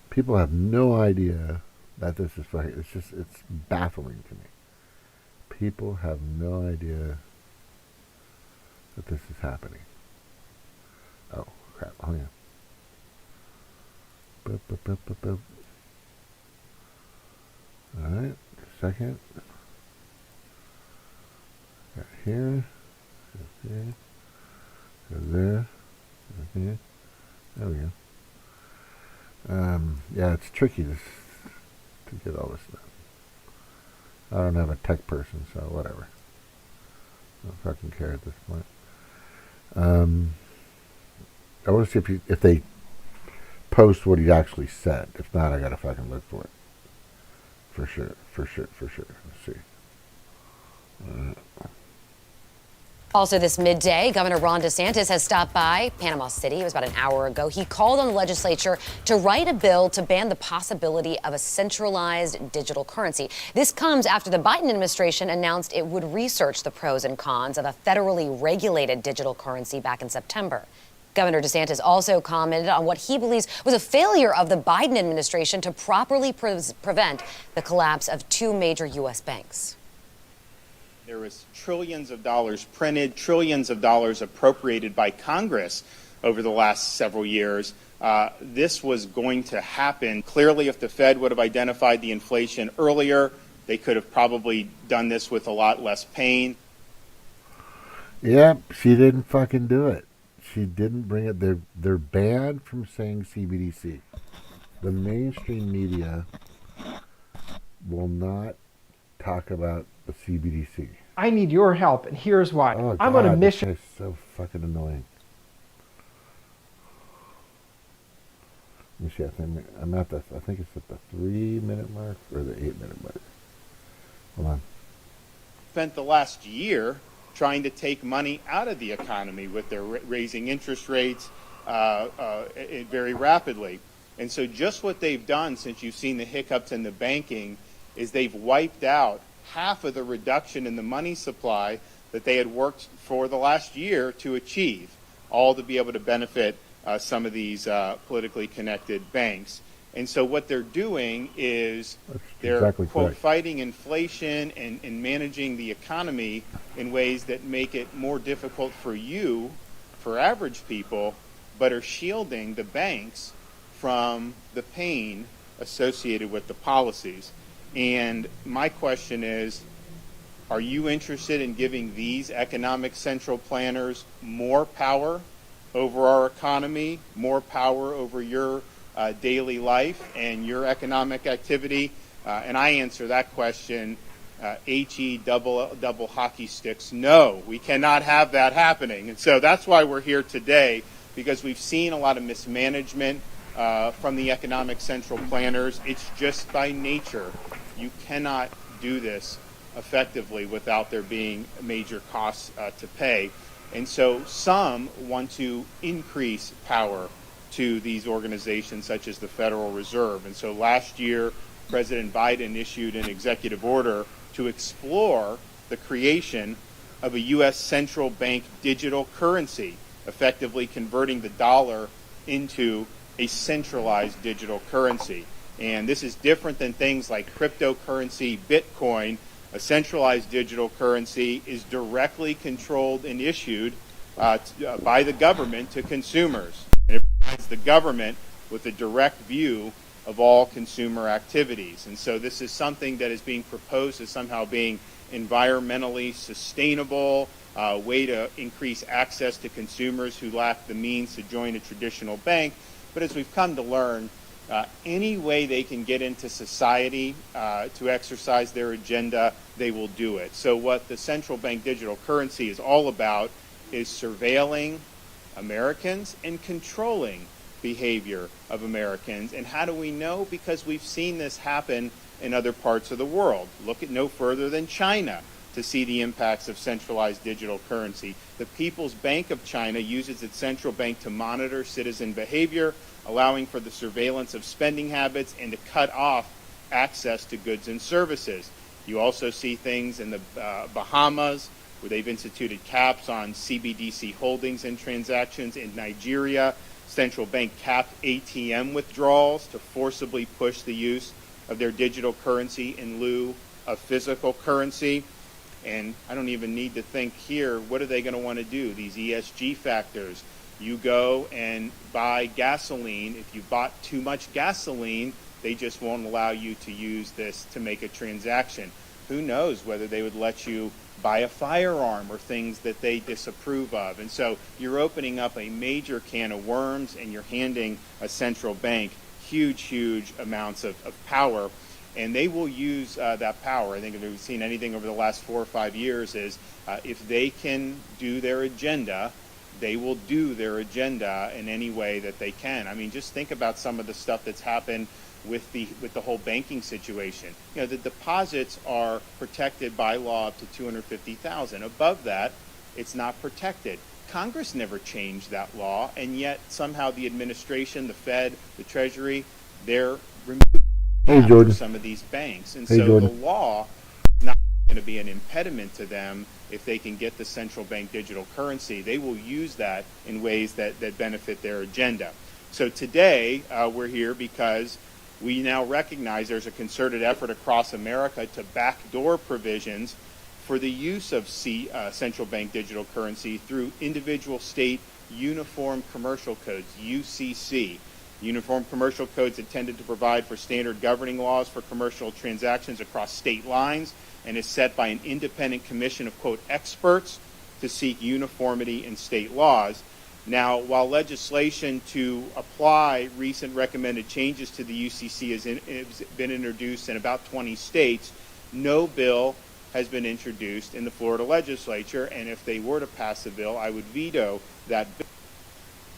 People have no idea that this is fucking. It's baffling to me. people have no idea that this is happening. Oh, crap. Oh, yeah. Boop, boop, boop, boop, boop. Alright, second. Got here. Okay. Go there. Okay. There we go. Yeah, it's tricky to get all this done. I don't have a tech person, so whatever. I don't fucking care at this point. I want to see if they post what he actually said. If not, I gotta fucking look for it. For sure. Let's see. Also this midday, Governor Ron DeSantis has stopped by Panama City. It was about an hour ago. He called on the legislature to write a bill to ban the possibility of a centralized digital currency. This comes after the Biden administration announced it would research the pros and cons of a federally regulated digital currency back in September. Governor DeSantis also commented on what he believes was a failure of the Biden administration to properly prevent the collapse of two major U.S. banks. There was trillions of dollars printed, trillions of dollars appropriated by Congress over the last several years. This was going to happen. Clearly, if the Fed would have identified the inflation earlier, they could have probably done this with a lot less pain. Yep, she didn't fucking do it. She didn't bring it. They're banned from saying CBDC. The mainstream media will not talk about the CBDC. I need your help, and here's why. Oh, I'm on a mission. This guy's so fucking annoying. Let me see. I'm at I think it's at the 3-minute mark or the 8-minute mark. Hold on. Spent the last year trying to take money out of the economy with their raising interest rates very rapidly. And so just what they've done since you've seen the hiccups in the banking is they've wiped out half of the reduction in the money supply that they had worked for the last year to achieve, all to be able to benefit some of these politically connected banks. And so what they're doing is they're, exactly quote, correct. fighting inflation and managing the economy in ways that make it more difficult for you, for average people, but are shielding the banks from the pain associated with the policies. And my question is, are you interested in giving these economic central planners more power over our economy, more power over your daily life and your economic activity? And I answer that question, HE double hockey sticks. No, we cannot have that happening. And so that's why we're here today, because we've seen a lot of mismanagement from the economic central planners. It's just by nature. You cannot do this effectively without there being major costs to pay. And so some want to increase power to these organizations such as the Federal Reserve. And so last year, President Biden issued an executive order to explore the creation of a U.S. central bank digital currency, effectively converting the dollar into a centralized digital currency. And this is different than things like cryptocurrency, Bitcoin. A centralized digital currency is directly controlled and issued by the government to consumers. And it provides the government with a direct view of all consumer activities. And so this is something that is being proposed as somehow being environmentally sustainable, a way to increase access to consumers who lack the means to join a traditional bank. But as we've come to learn, any way they can get into society to exercise their agenda, they will do it. So what the central bank digital currency is all about is surveilling Americans and controlling behavior of Americans. And how do we know? Because we've seen this happen in other parts of the world. Look at no further than China to see the impacts of centralized digital currency. The People's Bank of China uses its central bank to monitor citizen behavior, allowing for the surveillance of spending habits and to cut off access to goods and services. You also see things in the Bahamas, where they've instituted caps on CBDC holdings and transactions. In Nigeria, central bank capped ATM withdrawals to forcibly push the use of their digital currency in lieu of physical currency. And I don't even need to think here, what are they going to want to do? These ESG factors. You go and buy gasoline. If you bought too much gasoline, they just won't allow you to use this to make a transaction. Who knows whether they would let you buy a firearm or things that they disapprove of. And so you're opening up a major can of worms, and you're handing a central bank huge amounts of power. And they will use that power. I think if we've seen anything over the last 4 or 5 years is if they can do their agenda, they will do their agenda in any way that they can. I mean, just think about some of the stuff that's happened with the whole banking situation. You know, the deposits are protected by law up to $250,000. Above that, it's not protected. Congress never changed that law, and yet somehow the administration, the Fed, the Treasury, they're removing some of these banks. And so the law is not going to be an impediment to them if they can get the central bank digital currency. They will use that in ways that benefit their agenda. So today, we're here because we now recognize there's a concerted effort across America to backdoor provisions for the use of central bank digital currency through individual state uniform commercial codes, UCC. Uniform commercial codes intended to provide for standard governing laws for commercial transactions across state lines, and is set by an independent commission of, quote, experts to seek uniformity in state laws. Now, while legislation to apply recent recommended changes to the UCC has been introduced in about 20 states, no bill has been introduced in the Florida legislature, and if they were to pass a bill, I would veto that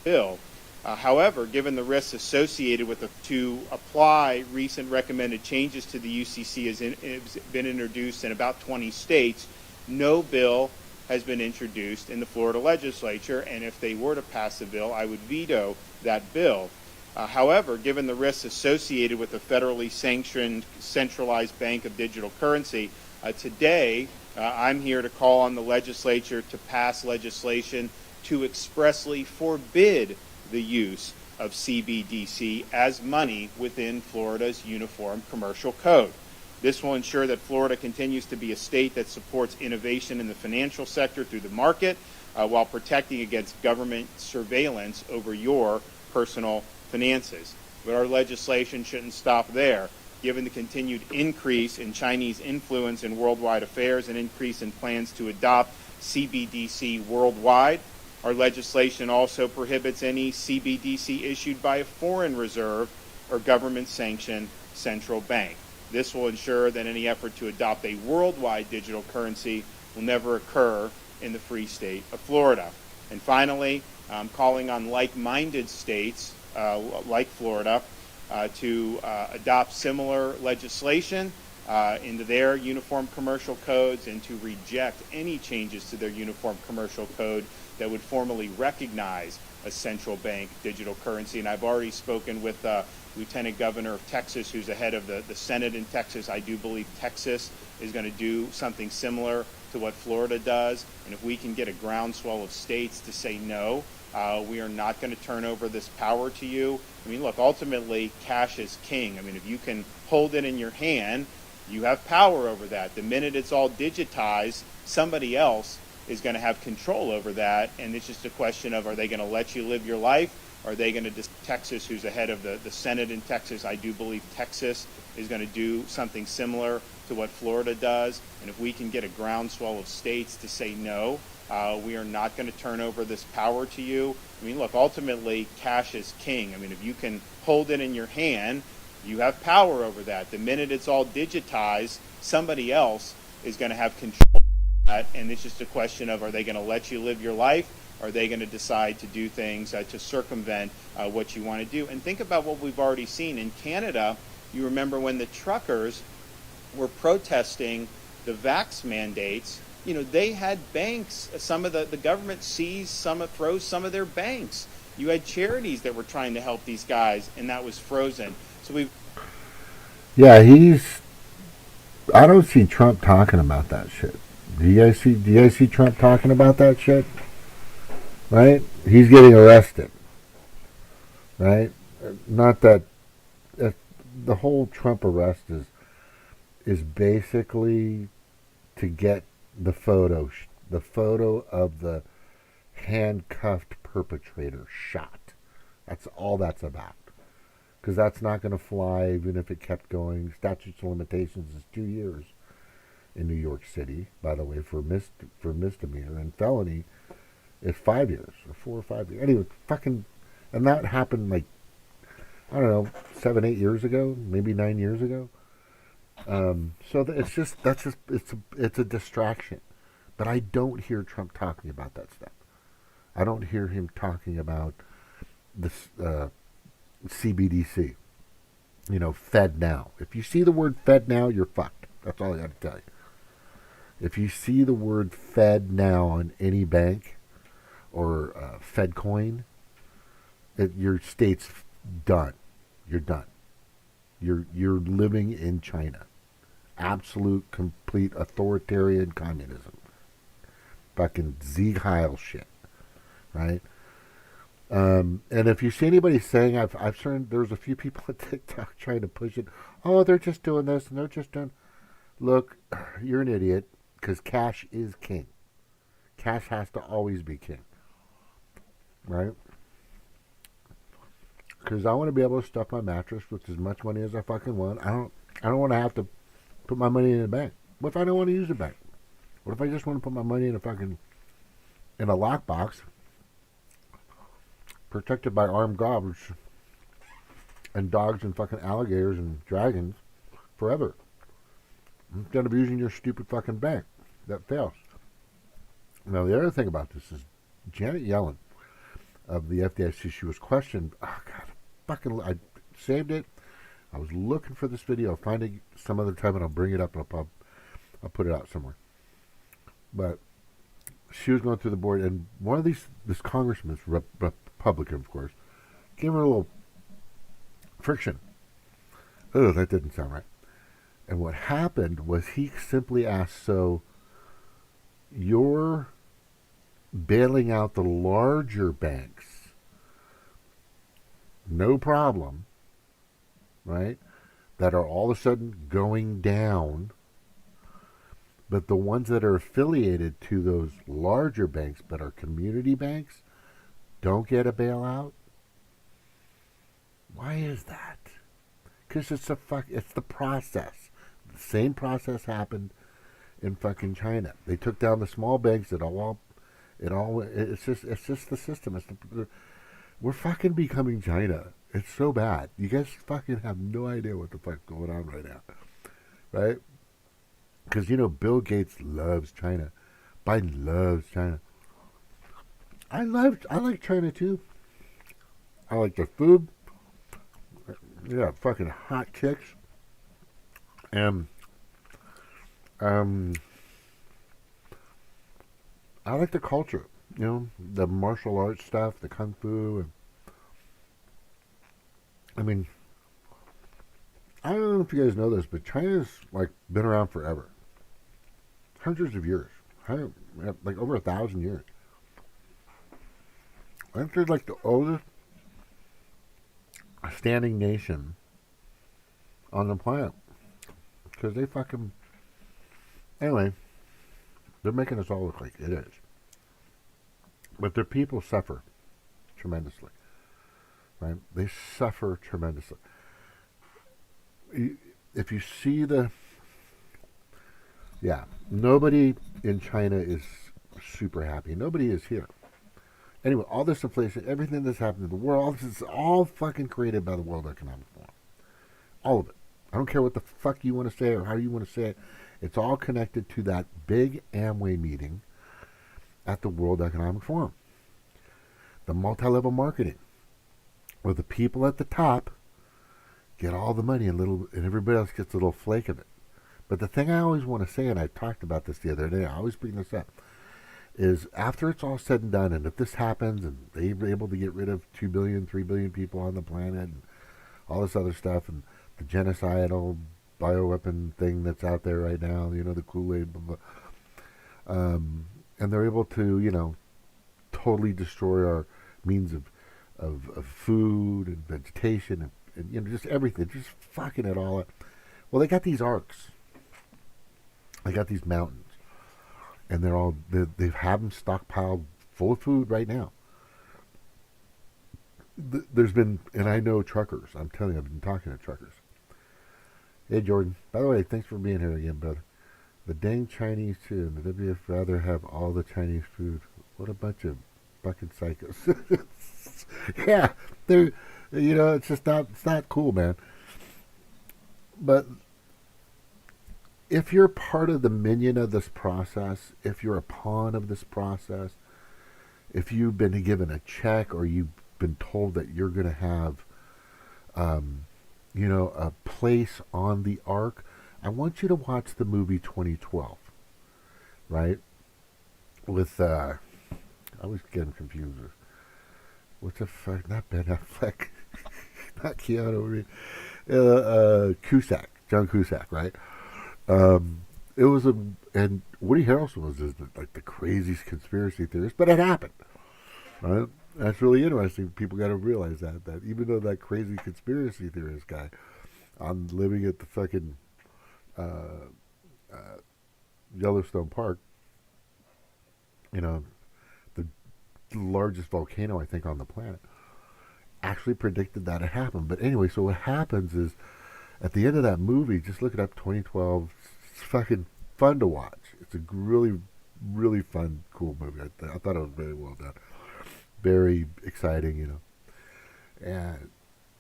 bill. However, given the risks associated with to apply recent recommended changes to the UCC has been introduced in about 20 states, no bill has been introduced in the Florida legislature, and if they were to pass a bill, I would veto that bill. However, given the risks associated with a federally sanctioned centralized bank of digital currency, today I'm here to call on the legislature to pass legislation to expressly forbid the use of CBDC as money within Florida's Uniform Commercial Code. This will ensure that Florida continues to be a state that supports innovation in the financial sector through the market while protecting against government surveillance over your personal finances. But our legislation shouldn't stop there. Given the continued increase in Chinese influence in worldwide affairs and increase in plans to adopt CBDC worldwide, our legislation also prohibits any CBDC issued by a foreign reserve or government-sanctioned central bank. This will ensure that any effort to adopt a worldwide digital currency will never occur in the free state of Florida. And finally, I'm calling on like-minded states like Florida to adopt similar legislation into their uniform commercial codes and to reject any changes to their uniform commercial code that would formally recognize a central bank digital currency. And I've already spoken with Lieutenant Governor of Texas, who's the head of the Senate in Texas. I do believe Texas is going to do something similar to what Florida does. And if we can get a groundswell of states to say no, we are not going to turn over this power to you. I mean, look, ultimately, cash is king. I mean, if you can hold it in your hand, you have power over that. The minute it's all digitized, somebody else is going to have control over that, and it's just a question of, are they going to let you live your life? Are they going to Texas, who's the head of the Senate in Texas, I do believe Texas is going to do something similar to what Florida does. And if we can get a groundswell of states to say no, we are not going to turn over this power to you. I mean, look, ultimately, cash is king. I mean, if you can hold it in your hand, you have power over that. The minute it's all digitized, somebody else is going to have control of that, and it's just a question of, are they going to let you live your life? Are they going to decide to do things to circumvent what you want to do? And think about what we've already seen in Canada. You remember when the truckers were protesting the vax mandates, you know, they had banks. Some of the government froze some of their banks. You had charities that were trying to help these guys, and that was frozen. So yeah, I don't see Trump talking about that shit. Do you guys see Trump talking about that shit? Right? He's getting arrested. Right? Not that the whole Trump arrest is basically to get the photo of the handcuffed perpetrator shot. That's all that's about. Because that's not going to fly even if it kept going. Statute of limitations is 2 years in New York City, by the way, for misdemeanor, and felony is 5 years, or 4 or 5 years. Anyway, and that happened like, I don't know, 7, 8 years ago, maybe 9 years ago. It's a distraction. But I don't hear Trump talking about that stuff. I don't hear him talking about this CBDC. Fed now. If you see the word Fed now, you're fucked. That's all I got to tell you. If you see the word Fed now on any bank or Fed coin, your state's done. You're done. You're living in China. Absolute, complete authoritarian communism. Fucking Sieg Heil shit. Right? And if you see anybody saying, I've seen there's a few people on TikTok trying to push it. Oh, they're just doing this and they're just doing. Look, you're an idiot, because cash is king. Cash has to always be king, right? Because I want to be able to stuff my mattress with as much money as I fucking want. I don't want to have to put my money in a bank. What if I don't want to use a bank? What if I just want to put my money in a lockbox, protected by armed guards and dogs and fucking alligators and dragons forever, instead of using your stupid fucking bank that fails. Now, the other thing about this is Janet Yellen of the FDIC, she was questioned. Oh, God, I saved it. I was looking for this video. I'll find it some other time and I'll bring it up and I'll put it out somewhere. But she was going through the board, and one of this congressman, Republican, of course, gave her a little friction. Oh, that didn't sound right. And what happened was he simply asked, so you're bailing out the larger banks, no problem, right, that are all of a sudden going down, but the ones that are affiliated to those larger banks but are community banks don't get a bailout? Why is that? Because it's the process. The same process happened in fucking China. They took down the small banks. It's just the system. We're fucking becoming China. It's so bad. You guys fucking have no idea what the fuck's going on right now, right? Because Bill Gates loves China. Biden loves China. I like China too. I like their food. Yeah, fucking hot chicks. And I like the culture, the martial arts stuff, the kung fu. I mean, I don't know if you guys know this, but China's been around forever, hundreds of years, like over 1,000 years. I think they're like the oldest standing nation on the planet, because they fucking, anyway, they're making us all look like it is. But their people suffer tremendously, right? They suffer tremendously. If you see nobody in China is super happy. Nobody is here. Anyway, all this inflation, everything that's happened in the world, this is all fucking created by the World Economic Forum. All of it. I don't care what the fuck you want to say or how you want to say it. It's all connected to that big Amway meeting at the World Economic Forum. The multi-level marketing, where the people at the top get all the money and everybody else gets a little flake of it. But the thing I always want to say, and I talked about this the other day, I always bring this up, is after it's all said and done, and if this happens and they're able to get rid of 2 billion, 3 billion people on the planet and all this other stuff, and the genocidal bioweapon thing that's out there right now, the Kool-Aid, blah, blah, and they're able to, totally destroy our means of food and vegetation and just everything, just fucking it all up. Well, they got these arcs. They got these mountains. and they have them stockpiled full of food right now. There's been, and I know truckers. I'm telling you, I've been talking to truckers. Hey, Jordan. By the way, thanks for being here again, brother. The dang Chinese too, and the WF rather have all the Chinese food. What a bunch of fucking psychos. Yeah, they're, it's just not, it's not cool, man. But if you're part of the minion of this process, if you're a pawn of this process, if you've been given a check or you've been told that you're going to have, a place on the ark, I want you to watch the movie 2012, right? With, I always get them confused. What the fuck? Not Ben Affleck. Not Keanu Reeves. Cusack. John Cusack, right? It was and Woody Harrelson was just like the craziest conspiracy theorist, but it happened, right? That's really interesting. People got to realize that even though that crazy conspiracy theorist guy, I'm living at the fucking Yellowstone Park, the largest volcano I think on the planet, actually predicted that it happened. But anyway, so what happens is at the end of that movie, just look it up, 2012. It's fucking fun to watch. It's a really, really fun, cool movie. I thought it was very well done. Very exciting, And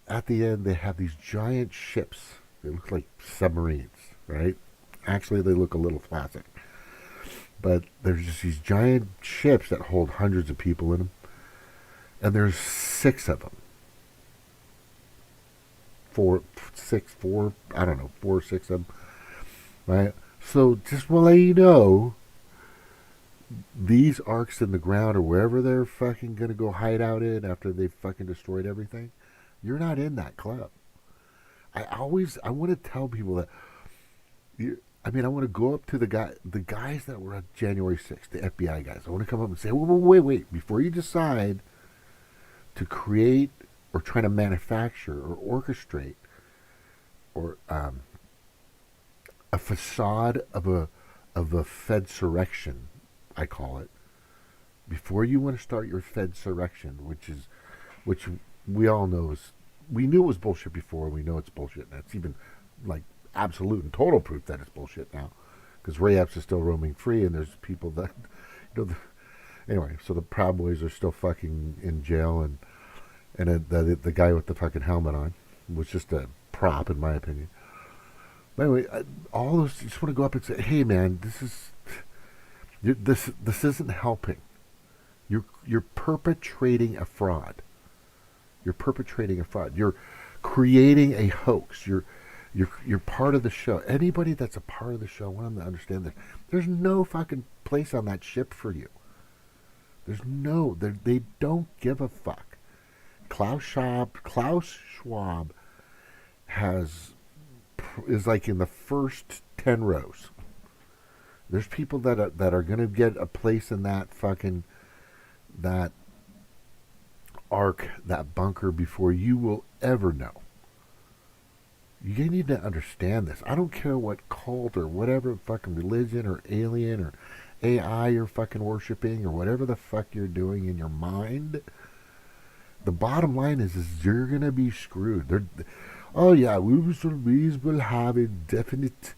at the end, they have these giant ships. They look like submarines, right? Actually, they look a little plastic. But there's just these giant ships that hold hundreds of people in them. And there's 6 of them. 4 or 6 of them. Right? So just want to let you know, these arcs in the ground or wherever they're fucking going to go hide out in after they've fucking destroyed everything, you're not in that club. I want to tell people that, I want to go up to the guys that were on January 6th, the FBI guys. I want to come up and say, wait, before you decide to create or try to manufacture or orchestrate or a facade of a Fedsurrection, I call it, before you want to start your Fedsurrection, which we all know we knew it was bullshit before, we know it's bullshit, and it's even like absolute and total proof that it's bullshit now, because Ray Epps is still roaming free, and there's people that, anyway, so the Proud Boys are still fucking in jail, and the guy with the fucking helmet on was just a prop, in my opinion. But anyway, all those, you just want to go up and say, hey man, this isn't helping. You're perpetrating a fraud. You're perpetrating a fraud. You're creating a hoax. You're part of the show. Anybody that's a part of the show, I want them to understand that there's no fucking place on that ship for you. They don't give a fuck. Klaus Schwab is like in the first 10 rows. There's people that are going to get a place in that ark, that bunker, before you will ever know. You need to understand this. I don't care what cult or whatever fucking religion or alien or AI you're fucking worshiping or whatever the fuck you're doing in your mind. The bottom line is you're going to be screwed. Oh yeah, we will have a definite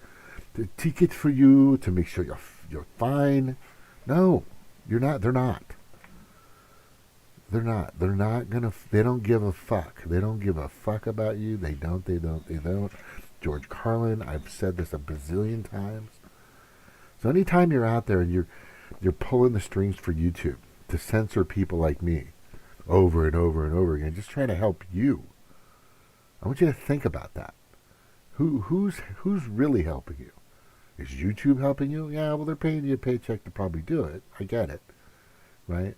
ticket for you to make sure you're fine. No, you're not. They're not. They're not. They're not gonna. They don't give a fuck. They don't give a fuck about you. They don't. George Carlin. I've said this a bazillion times. So anytime you're out there and you're pulling the strings for YouTube to censor people like me over and over and over again, just trying to help you, I want you to think about that. Who's really helping you? Is YouTube helping you? Yeah, well, they're paying you a paycheck to probably do it. I get it, right?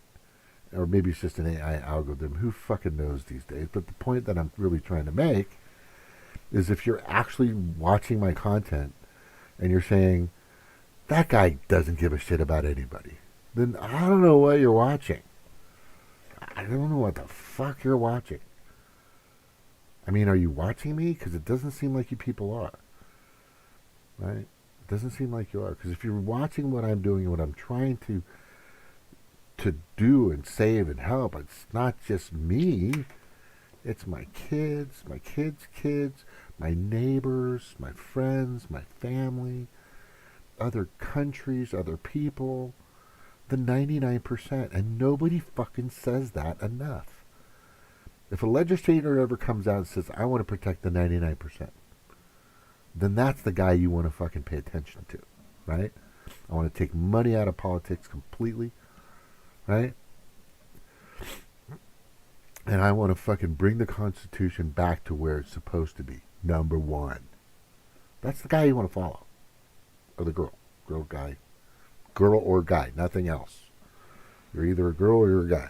Or maybe it's just an AI algorithm. Who fucking knows these days? But the point that I'm really trying to make is, if you're actually watching my content and you're saying, that guy doesn't give a shit about anybody, then I don't know what you're watching. I don't know what the fuck you're watching. I mean, are you watching me? Because it doesn't seem like you people are. Right? Doesn't seem like you are. Because if you're watching what I'm doing and what I'm trying to do and save and help, it's not just me. It's my kids, kids, my neighbors, my friends, my family, other countries, other people, the 99%. And nobody fucking says that enough. If a legislator ever comes out and says, I want to protect the 99%, then that's the guy you want to fucking pay attention to, right? I want to take money out of politics completely, right? And I want to fucking bring the Constitution back to where it's supposed to be. Number one. That's the guy you want to follow. Or the girl. Girl or guy. Nothing else. You're either a girl or you're a guy.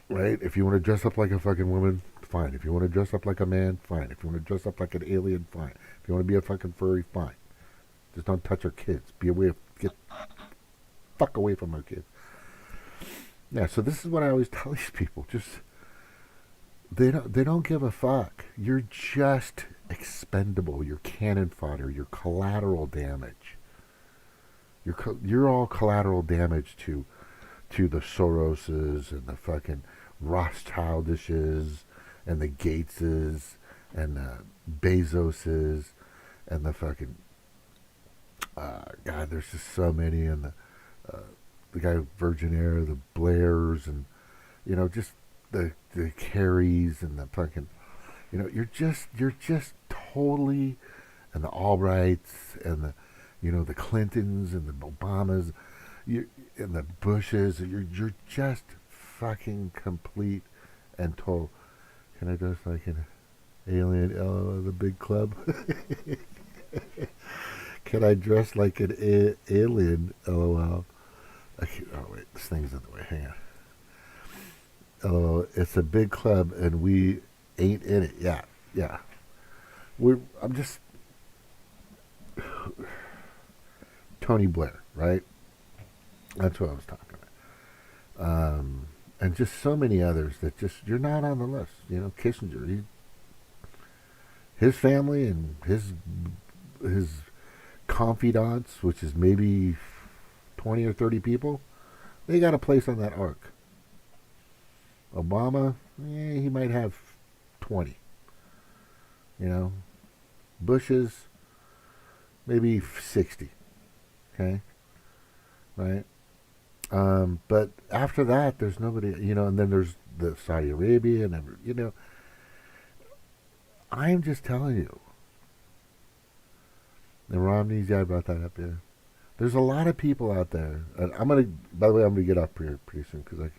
Right? If you want to dress up like a fucking woman, fine. If you want to dress up like a man, fine. If you want to dress up like an alien, fine. If you want to be a fucking furry, fine. Just don't touch our kids. Get fuck away from our kids. Yeah, so this is what I always tell these people. Just they don't give a fuck. You're just expendable. You're cannon fodder. You're collateral damage. You're all collateral damage to the Soroses and the fucking Rothschildishes and the Gateses and the Bezoses and the fucking God. There's just so many, and the guy with Virgin Air, the Blairs, and just the Carries and the fucking, you're just totally, and the Albrights and the Clintons and the Obamas, and the Bushes. You're just fucking complete and total. Can I dress like an alien? The big club. Can I dress like an alien? LOL. Oh wait, this thing's in the way. Hang on. LOL. It's a big club and we ain't in it. Yeah. I'm just Tony Blair, right? That's what I was talking about. And just so many others that you're not on the list. Kissinger, his family and his confidants, which is maybe 20 or 30 people, they got a place on that ark. Obama, he might have 20. Bush's, maybe 60. Okay? Right? But after that, there's nobody, and then there's the Saudi Arabia and, I'm just telling you. The Romneys, I brought that up, yeah. There's a lot of people out there, and by the way, I'm going to get up here pretty soon, because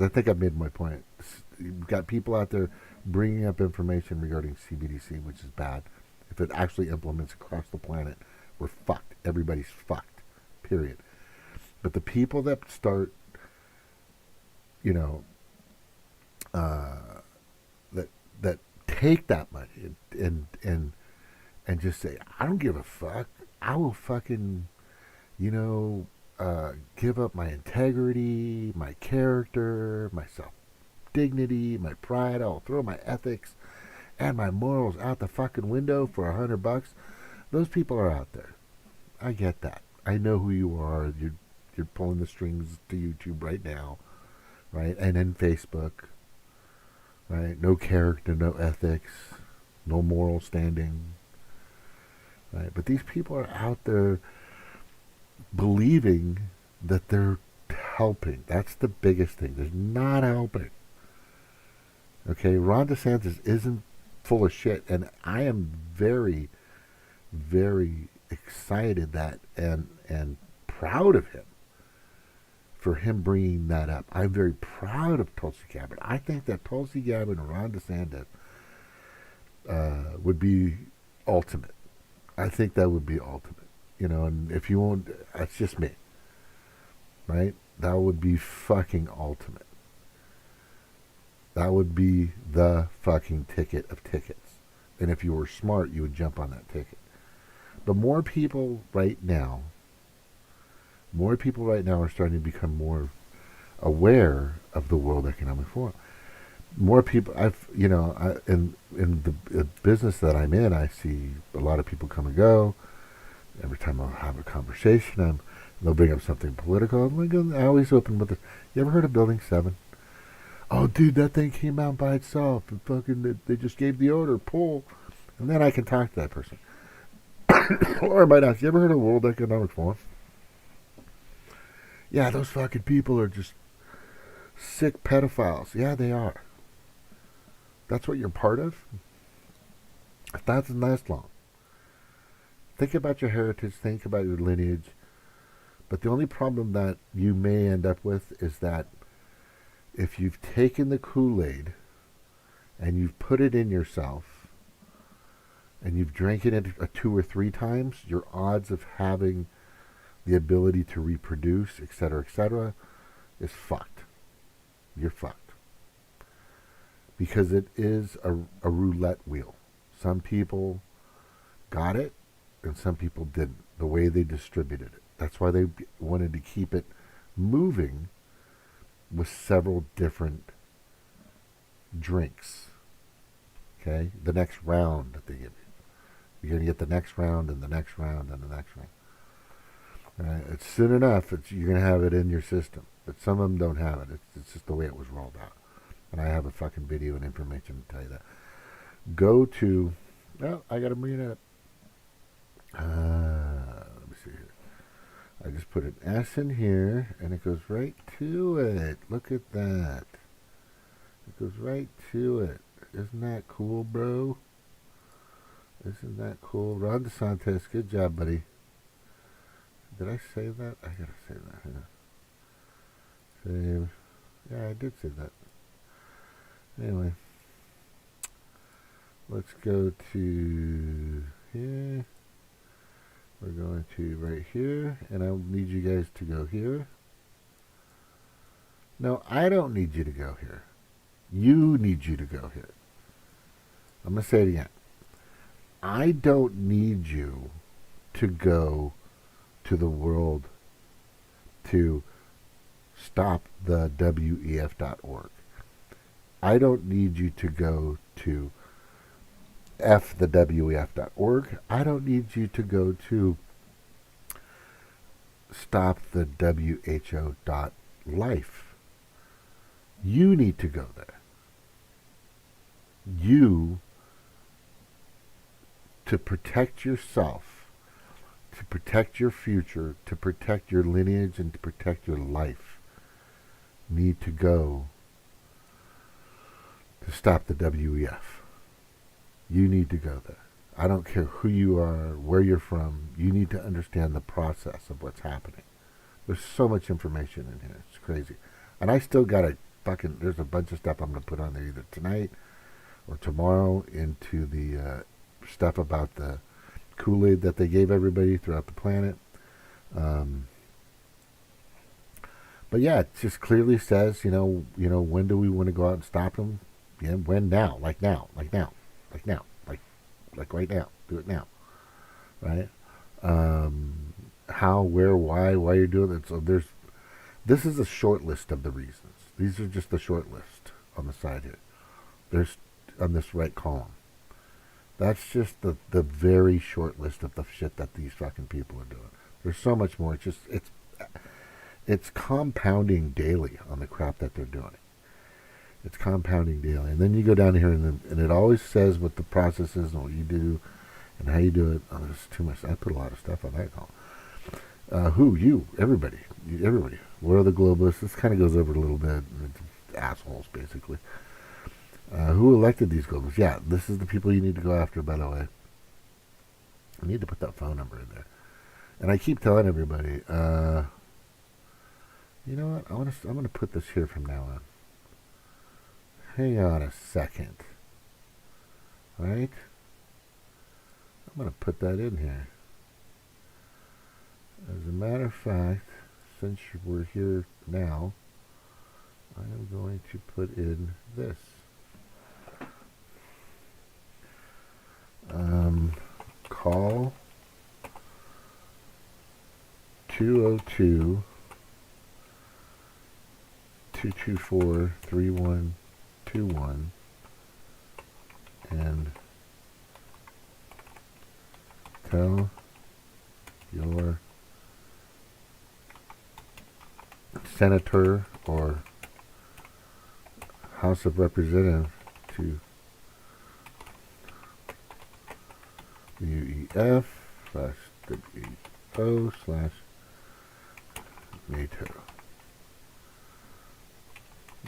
I think I've made my point. You've got people out there bringing up information regarding CBDC, which is bad. If it actually implements across the planet, we're fucked. Everybody's fucked, period. But the people that start, that take that money and just say, I don't give a fuck. I will fucking, give up my integrity, my character, my self-dignity, my pride. I'll throw my ethics and my morals out the fucking window for $100. Those people are out there. I get that. I know who you are. You're pulling the strings to YouTube right now, right? And then Facebook, right? No character, no ethics, no moral standing, right? But these people are out there believing that they're helping. That's the biggest thing. They're not helping. Okay, Ron DeSantis isn't full of shit, and I am very, very excited that and proud of him for him bringing that up. I'm very proud of Tulsi Gabbard. I think that Tulsi Gabbard and Ron DeSantis would be ultimate. I think that would be ultimate. And if you won't, that's just me. Right? That would be fucking ultimate. That would be the fucking ticket of tickets. And if you were smart, you would jump on that ticket. But more people right now are starting to become more aware of the World Economic Forum. More people, in the business that I'm in, I see a lot of people come and go. Every time I'll have a conversation, they'll bring up something political. I always open with this. You ever heard of Building 7? Oh, dude, that thing came out by itself. And fucking, they just gave the order, pull. And then I can talk to that person. Or I might ask, you ever heard of World Economic Forum? Yeah, those fucking people are just sick pedophiles. Yeah, they are. That's what you're part of? That doesn't last long. Think about your heritage, think about your lineage. But the only problem that you may end up with is that if you've taken the Kool-Aid and you've put it in yourself and you've drank it 2 or 3 times, your odds of having the ability to reproduce, etc., is fucked. You're fucked. Because it is a roulette wheel. Some people got it and some people didn't, the way they distributed it. That's why they wanted to keep it moving with several different drinks. Okay? The next round that they give you. You're going to get the next round and the next round and the next round. Right? It's soon enough, you're going to have it in your system. But some of them don't have it. It's just the way it was rolled out. And I have a fucking video and information to tell you that. Go to... Well, I got to bring it up. Let me see here. I just put an S in here, and it goes right to it. Look at that. It goes right to it. Isn't that cool, bro? Isn't that cool? Ron DeSantis, good job, buddy. Did I say that? I gotta say that. Yeah. Save. Yeah, I did say that. Anyway. Let's go to here. We're going to right here, and I need you guys to go here. No, I don't need you to go here. You need you to go here. I'm going to say it again. I don't need you to go to the world to stop the WEF.org. I don't need you to go to F the WEF.org. I don't need you to go to stop the WHO.life. You need to go there. You, to protect yourself, to protect your future, to protect your lineage, and to protect your life, need to go to stop the WEF. You need to go there. I don't care who you are, where you're from. You need to understand the process of what's happening. There's so much information in here. It's crazy. And I still got there's a bunch of stuff I'm going to put on there either tonight or tomorrow into the stuff about the Kool-Aid that they gave everybody throughout the planet. But yeah, it just clearly says, when do we want to go out and stop them? Yeah, when? Now. Like now. Like now. Like now. Like right now. Do it now. Right? How, where, why you're doing it. So this is a short list of the reasons. These are just the short list on the side here. There's on this right column. That's just the very short list of the shit that these fucking people are doing. There's so much more. It's compounding daily on the crap that they're doing. It's compounding daily. And then you go down here and it always says what the process is and what you do and how you do it. Oh, there's too much. I put a lot of stuff on that column. Who? You. Everybody. Everybody. What are the globalists? This kind of goes over a little bit. It's assholes, basically. Who elected these globalists? Yeah, this is the people you need to go after, by the way. I need to put that phone number in there. And I keep telling everybody, you know what? I'm going to put this here from now on. Hang on a second. Right? I'm going to put that in here. As a matter of fact, since we're here now, I am going to put in this. Call 202 224 3121 and tell your senator or House of Representatives to UEF/WEO/NATO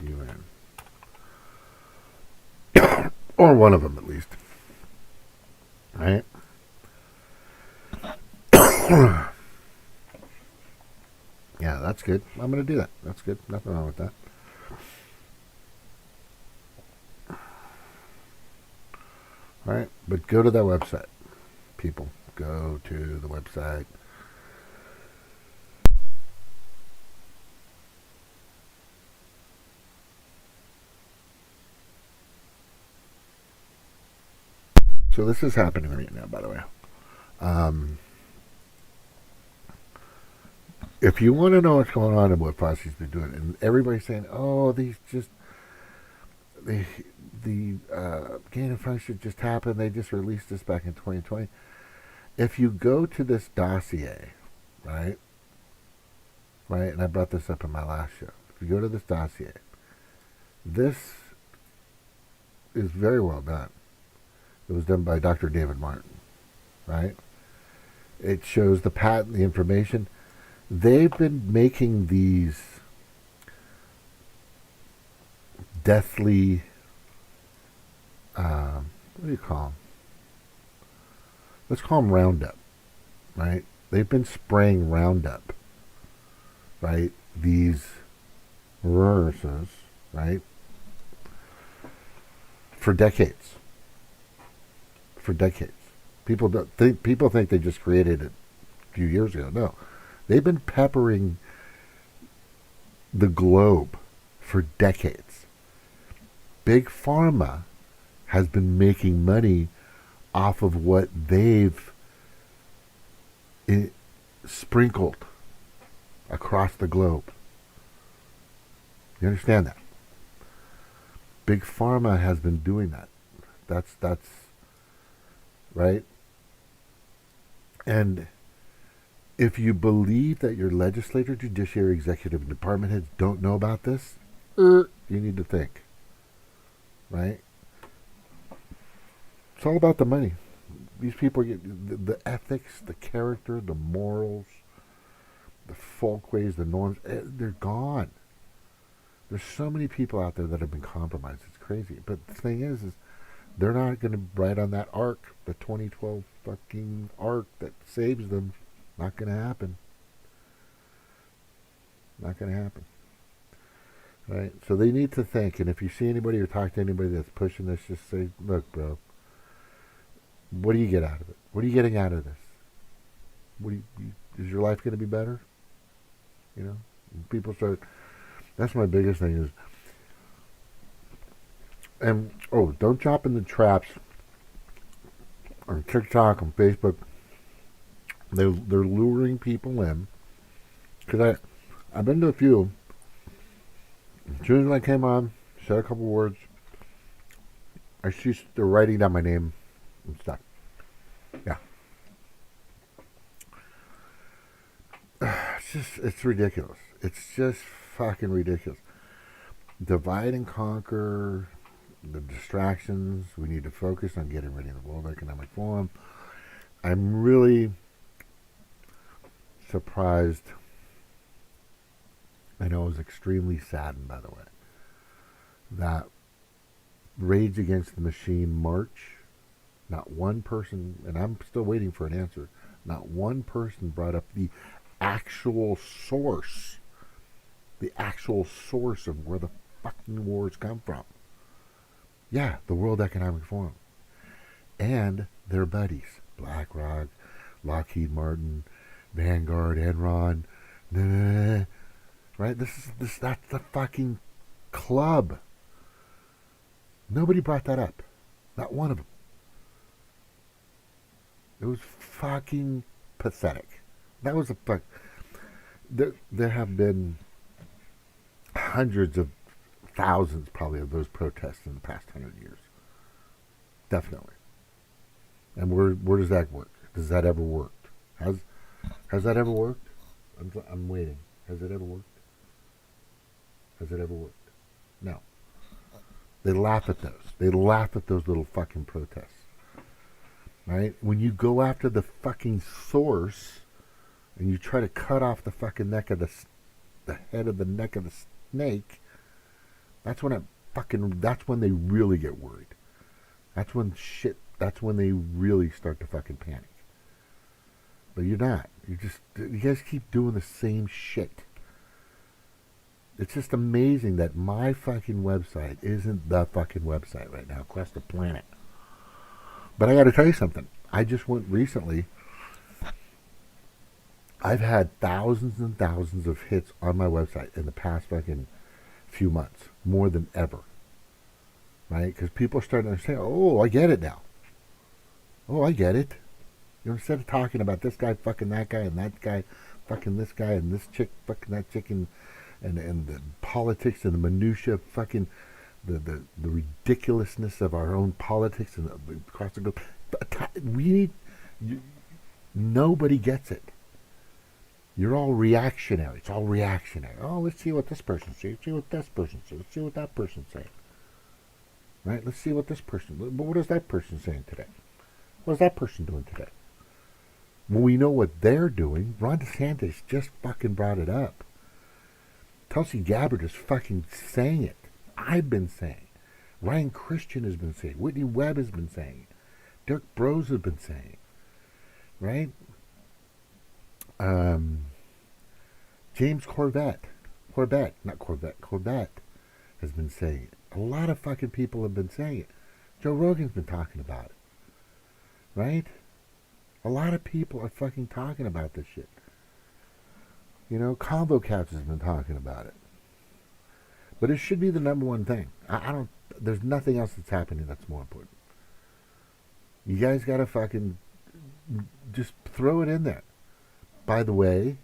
UN. Or one of them at least. Right? Yeah, that's good. I'm going to do that. That's good. Nothing wrong with that. All right, but go to that website. People, go to the website. So this is happening right now, by the way. If you want to know what's going on and what Fauci's been doing, and everybody's saying, "Oh, the gain of function just happened. They just released this back in 2020." If you go to this dossier, right, and I brought this up in my last show. If you go to this dossier, this is very well done. It was done by Dr. David Martin, right? It shows the patent, the information. They've been making these deathly, what do you call them? Let's call them Roundup, right? They've been spraying Roundup, right? These viruses, right? For decades. People think they just created it a few years ago. No. They've been peppering the globe for decades. Big Pharma has been making money off of what they've sprinkled across the globe. You understand that? Big Pharma has been doing that. That's right? And if you believe that your legislature, judiciary, executive, and department heads don't know about this, you need to think. Right? It's all about the money. These people get the ethics, the character, the morals, the folkways, the norms, they're gone. There's so many people out there that have been compromised. It's crazy. But the thing is they're not going to ride on that arc, the 2012 fucking arc that saves them. Not going to happen. Not going to happen. Right? So they need to think. And if you see anybody or talk to anybody that's pushing this, just say, look, bro, what do you get out of it? What are you getting out of this? Is your life going to be better? You know? People start... That's my biggest thing is... And, don't drop in the traps on TikTok, on Facebook. They're luring people in. Because I've been to a few. As soon as I came on, said a couple words, I see they're writing down my name and stuff. Yeah. It's ridiculous. It's just fucking ridiculous. Divide and conquer, the distractions. We need to focus on getting ready in the World Economic Forum. I'm really surprised. I know I was extremely saddened, by the way, that Rage Against the Machine March, not one person, and I'm still waiting for an answer, not one person brought up the actual source of where the fucking wars come from. Yeah, the World Economic Forum. And their buddies, BlackRock, Lockheed Martin, Vanguard, Enron, right? That's the fucking club. Nobody brought that up. Not one of them. It was fucking pathetic. That was a fuck. There have been hundreds of thousands, probably, of those protests in the past 100 years. Definitely. And where does that work? Does that ever work? Has that ever worked? I'm waiting. Has it ever worked? Has it ever worked? No. They laugh at those. They laugh at those little fucking protests. Right? When you go after the fucking source and you try to cut off the fucking neck of the head of the neck of the snake, that's when they really get worried. That's when they really start to fucking panic. But you're not. You guys keep doing the same shit. It's just amazing that my fucking website isn't the fucking website right now across the planet. But I got to tell you something. I just went recently. I've had thousands and thousands of hits on my website in the past fucking few months. More than ever. Right? Because people are starting to say, oh, I get it now. Oh, I get it. You know, instead of talking about this guy fucking that guy and that guy fucking this guy and this chick fucking that chick and the politics and the minutia fucking the ridiculousness of our own politics and across the globe. Nobody gets it. You're all reactionary. It's all reactionary. Oh, let's see what this person says. Let's see what this person says. Let's see what that person's saying. Right? Let's see what what is that person saying today? What is that person doing today? Well, we know what they're doing. Ron DeSantis just fucking brought it up. Tulsi Gabbard is fucking saying it. I've been saying. Ryan Christian has been saying. Whitney Webb has been saying. Dirk Bros has been saying. Right? James Corbett has been saying it. A lot of fucking people have been saying it. Joe Rogan's been talking about it. Right? A lot of people are fucking talking about this shit. You know, Combo Cats has been talking about it. But it should be the number one thing. There's nothing else that's happening that's more important. You guys gotta fucking just throw it in there. By the way,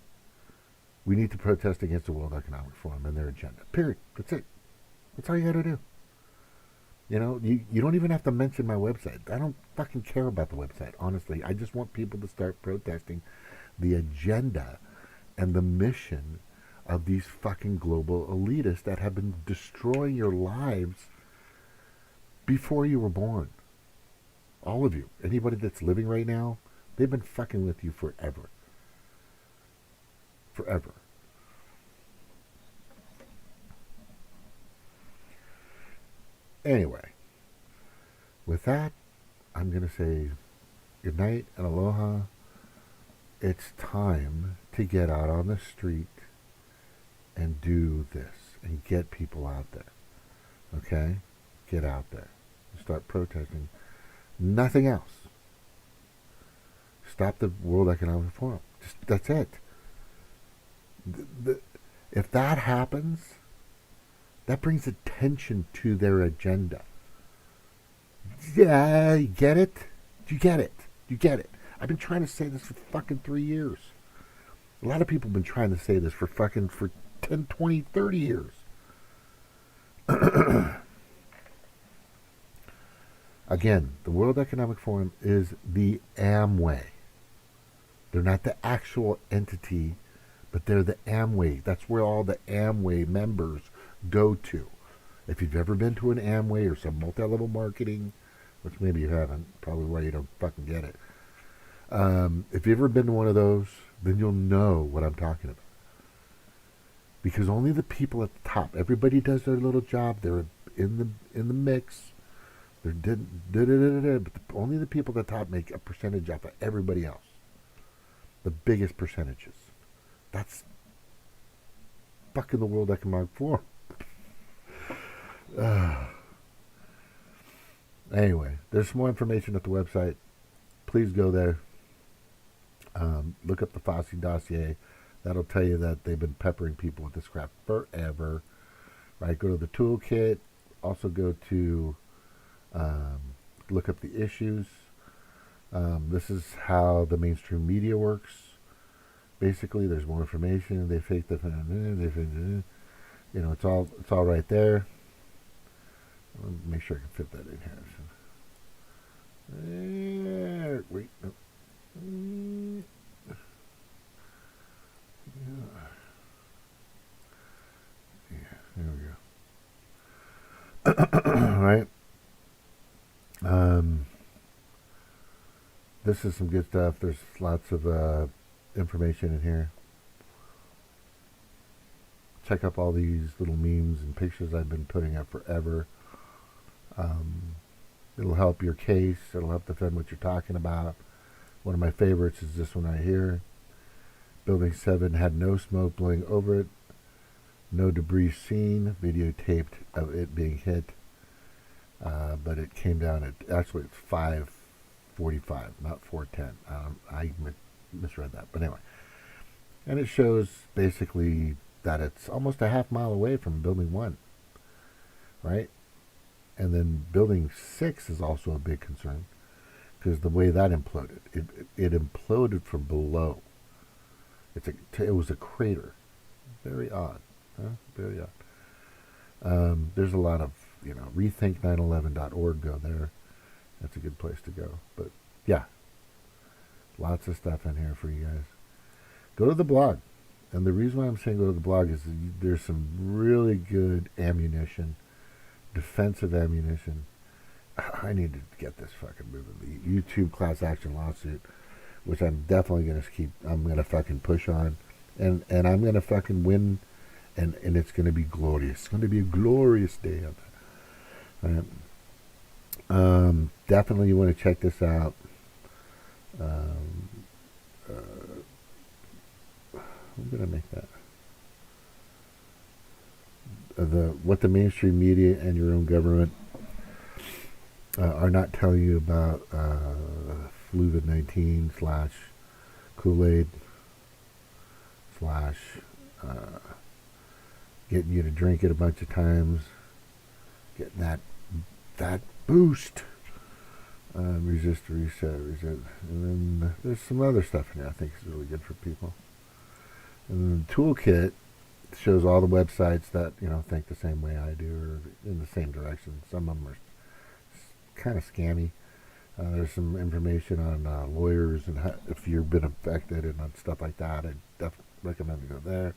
we need to protest against the World Economic Forum and their agenda. Period. That's it. That's all you gotta do. You know, you don't even have to mention my website. I don't fucking care about the website, honestly. I just want people to start protesting the agenda and the mission of these fucking global elitists that have been destroying your lives before you were born. All of you. Anybody that's living right now, they've been fucking with you forever. Forever. Anyway, with that, I'm going to say good night and aloha. It's time to get out on the street and do this and get people out there. Okay? Get out there. Start protesting. Nothing else. Stop the World Economic Forum. That's it. If that happens, that brings attention to their agenda. Yeah, you get it? You get it? You get it? I've been trying to say this for fucking 3 years. A lot of people have been trying to say this for 10, 20, 30 years. Again, the World Economic Forum is the Amway. They're not the actual entity, but they're the Amway. That's where all the Amway members go to. If you've ever been to an Amway or some multi-level marketing, which maybe you haven't, probably why you don't fucking get it. If you've ever been to one of those, then you'll know what I'm talking about. Because only the people at the top, everybody does their little job. They're in the mix. They're but only the people at the top make a percentage off of everybody else. The biggest percentages. That's fucking the World Economic Forum. Anyway, there's some more information at the website. Please go there. Look up the Fossey dossier. That'll tell you that they've been peppering people with this crap forever. Right? Go to the toolkit. Also go to look up the issues. This is how the mainstream media works. Basically, there's more information. They fake the, it's all right there. Let me make sure I can fit that in here. Wait, no. right? This is some good stuff. There's lots of information in here. Check up all these little memes and pictures I've been putting up forever. It'll help your case. It'll help defend what you're talking about. One of my favorites is this one right here. Building 7 had no smoke blowing over it. No debris seen. Videotaped of it being hit. But it came down at, actually it's 5:45, not 4:10. I misread that. But anyway. And it shows basically that it's almost a half mile away from building 1. Right? And then building 6 is also a big concern. Because the way that imploded. It imploded from below. It was a crater. Very odd. Huh? Very odd. There's a lot of, rethink911.org, go there. That's a good place to go. But, yeah. Lots of stuff in here for you guys. Go to the blog. And the reason why I'm saying go to the blog is there's some really good ammunition. Defensive ammunition. I need to get this fucking moving. The YouTube class action lawsuit, which I'm definitely going to I'm going to fucking push on. And I'm going to fucking win. And it's going to be glorious. It's going to be a glorious day of it. Right? Definitely you want to check this out. I'm going to make that. What the mainstream media and your own government are not telling you about Fluvid-19 / Kool-Aid / getting you to drink it a bunch of times, getting that boost, resist, reset, and then there's some other stuff in there I think is really good for people. And then the toolkit shows all the websites that think the same way I do or in the same direction. Some of them are kind of scammy. There's some information on lawyers and if you've been affected and on stuff like that. I definitely recommend to go there.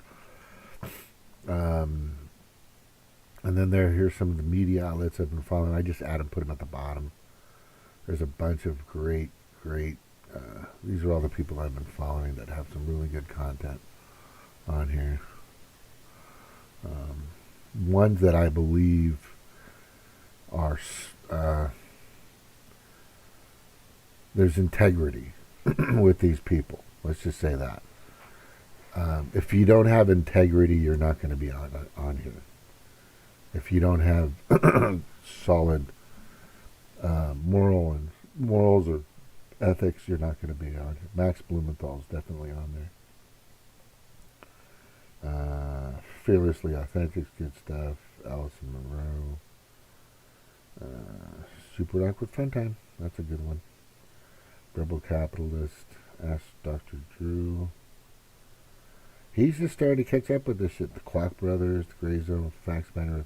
And then here's some of the media outlets I've been following. I just add and put them at the bottom. There's a bunch of great, these are all the people I've been following that have some really good content on here. Ones that I believe are, there's integrity with these people. Let's just say that. If you don't have integrity, you're not going to be on here. If you don't have solid morals or ethics, you're not going to be on here. Max Blumenthal's definitely on there. Fearlessly Authentic's good stuff. Allison Monroe. Super Awkward Fun Time. That's a good one. Rebel Capitalist. Ask Dr. Drew. He's just starting to catch up with this shit. The Quack Brothers, the Gray Zone, Facts Matter,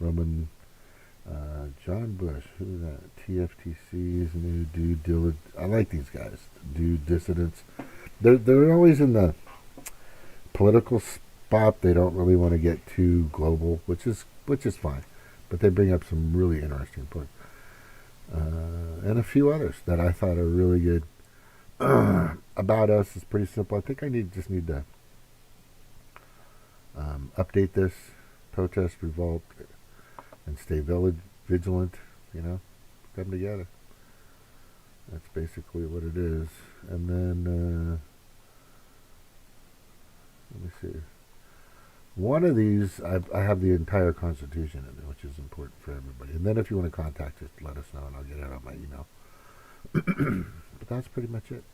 Roman, John Bush. Who's that? TFTC's new Due Diligence. I like these guys. Due Dissidents. They're always in the political spot. They don't really want to get too global, which is fine. But they bring up some really interesting points. And a few others that I thought are really good. About Us is pretty simple. I think I just need to update this, protest, revolt, and stay vigilant, come together. That's basically what it is. And then, let me see. One of these, I have the entire Constitution in there, which is important for everybody. And then if you want to contact us, let us know, and I'll get it on my email. But that's pretty much it.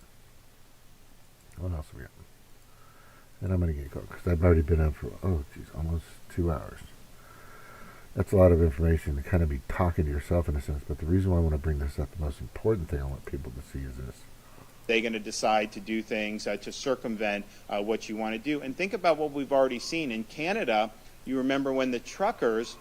What else we got? And I'm going to get going, because I've already been up for, almost 2 hours. That's a lot of information to kind of be talking to yourself in a sense. But the reason why I want to bring this up, the most important thing I want people to see is this. They're going to decide to do things to circumvent what you want to do. And think about what we've already seen. In Canada, you remember when the truckers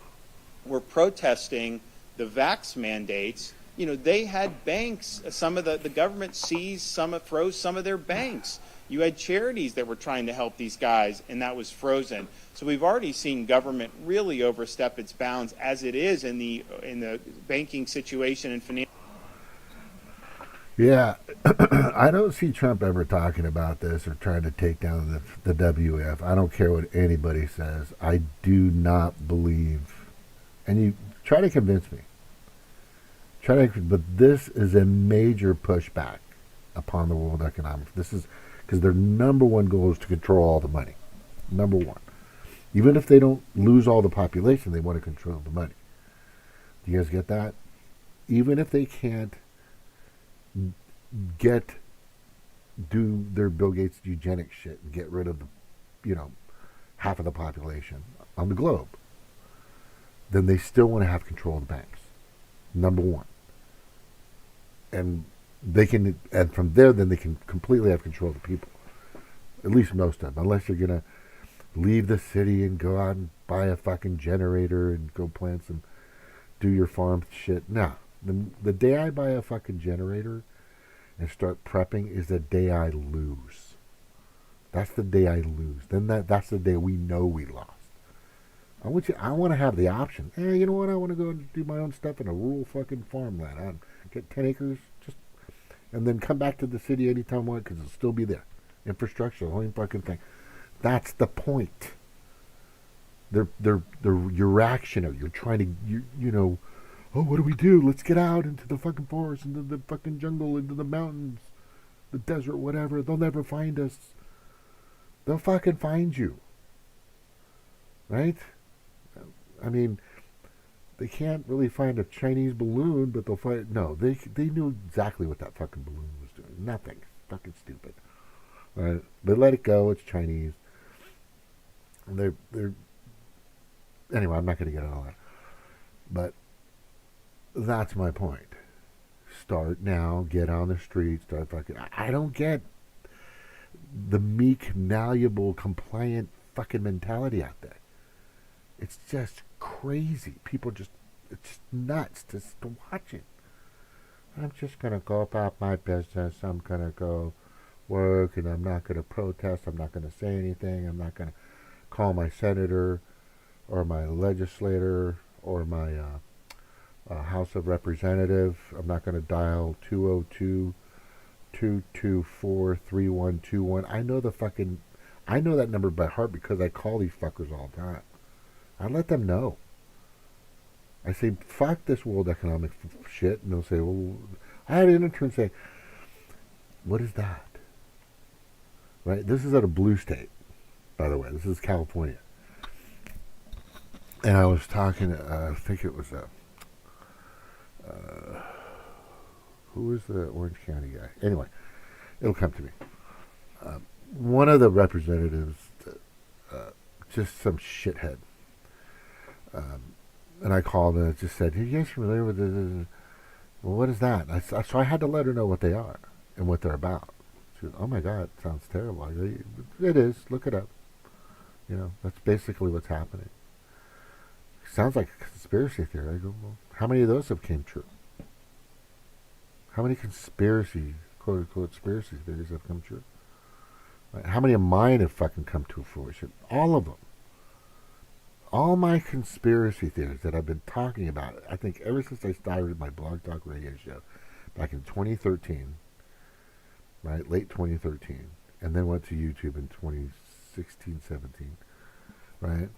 were protesting the vax mandates, they had banks. Some of the government froze some of their banks. You had charities that were trying to help these guys, and that was frozen. So we've already seen government really overstep its bounds as it is in the banking situation and financial. Yeah, I don't see Trump ever talking about this or trying to take down the WF. I don't care what anybody says. I do not believe, and you try to convince me. But this is a major pushback upon the world economics. This is because their number one goal is to control all the money. Number one. Even if they don't lose all the population, they want to control the money. Do you guys get that? Even if they can't do their Bill Gates eugenics shit and get rid of half of the population on the globe, then they still want to have control of the banks. Number one. And from there, then they can completely have control of the people. At least most of them. Unless you're going to leave the city and go out and buy a fucking generator and go plant some, do your farm shit. No. The day I buy a fucking generator and start prepping is the day I lose. That's the day I lose. Then that's the day we know we lost. I want to have the option. Hey, you know what? I want to go and do my own stuff in a rural fucking farmland. I'll get 10 acres, and then come back to the city anytime I want because it'll still be there. Infrastructure, the whole fucking thing. That's the point. They're reactionary. You're trying to, oh, what do we do? Let's get out into the fucking forest, into the fucking jungle, into the mountains, the desert, whatever. They'll never find us. They'll fucking find you. Right? I mean, they can't really find a Chinese balloon, but they'll find... No, they knew exactly what that fucking balloon was doing. Nothing. Fucking stupid. Right? They let it go. It's Chinese. They're... Anyway, I'm not going to get into all that. But that's my point. Start now. Get on the street. Start fucking... I don't get the meek, malleable, compliant fucking mentality out there. It's just crazy. People it's just nuts to watch it. I'm just going to go about my business. I'm going to go work, and I'm not going to protest. I'm not going to say anything. I'm not going to call my senator or my legislator or my House of Representative. I'm not going to dial 202-224-3121. I know that number by heart because I call these fuckers all the time. I let them know. I say, fuck this world economic shit. And they'll say, well, I had an intern say, what is that? Right? This is at a blue state, by the way. This is California. And I was talking, I think it was who was the Orange County guy? Anyway, it'll come to me. One of the representatives, just some shithead. And I called and it just said, are you guys familiar with this? Well, what is that? So I had to let her know what they are and what they're about. She goes, oh my God, it sounds terrible. I go, it is. Look it up. That's basically what's happening. Sounds like a conspiracy theory. I go, well, how many of those have came true? How many conspiracy, quote unquote, conspiracy theories have come true? Right? How many of mine have fucking come to fruition? All of them. All my conspiracy theories that I've been talking about, I think ever since I started my Blog Talk radio show back in 2013, right, late 2013, and then went to YouTube in 2016, 17, right?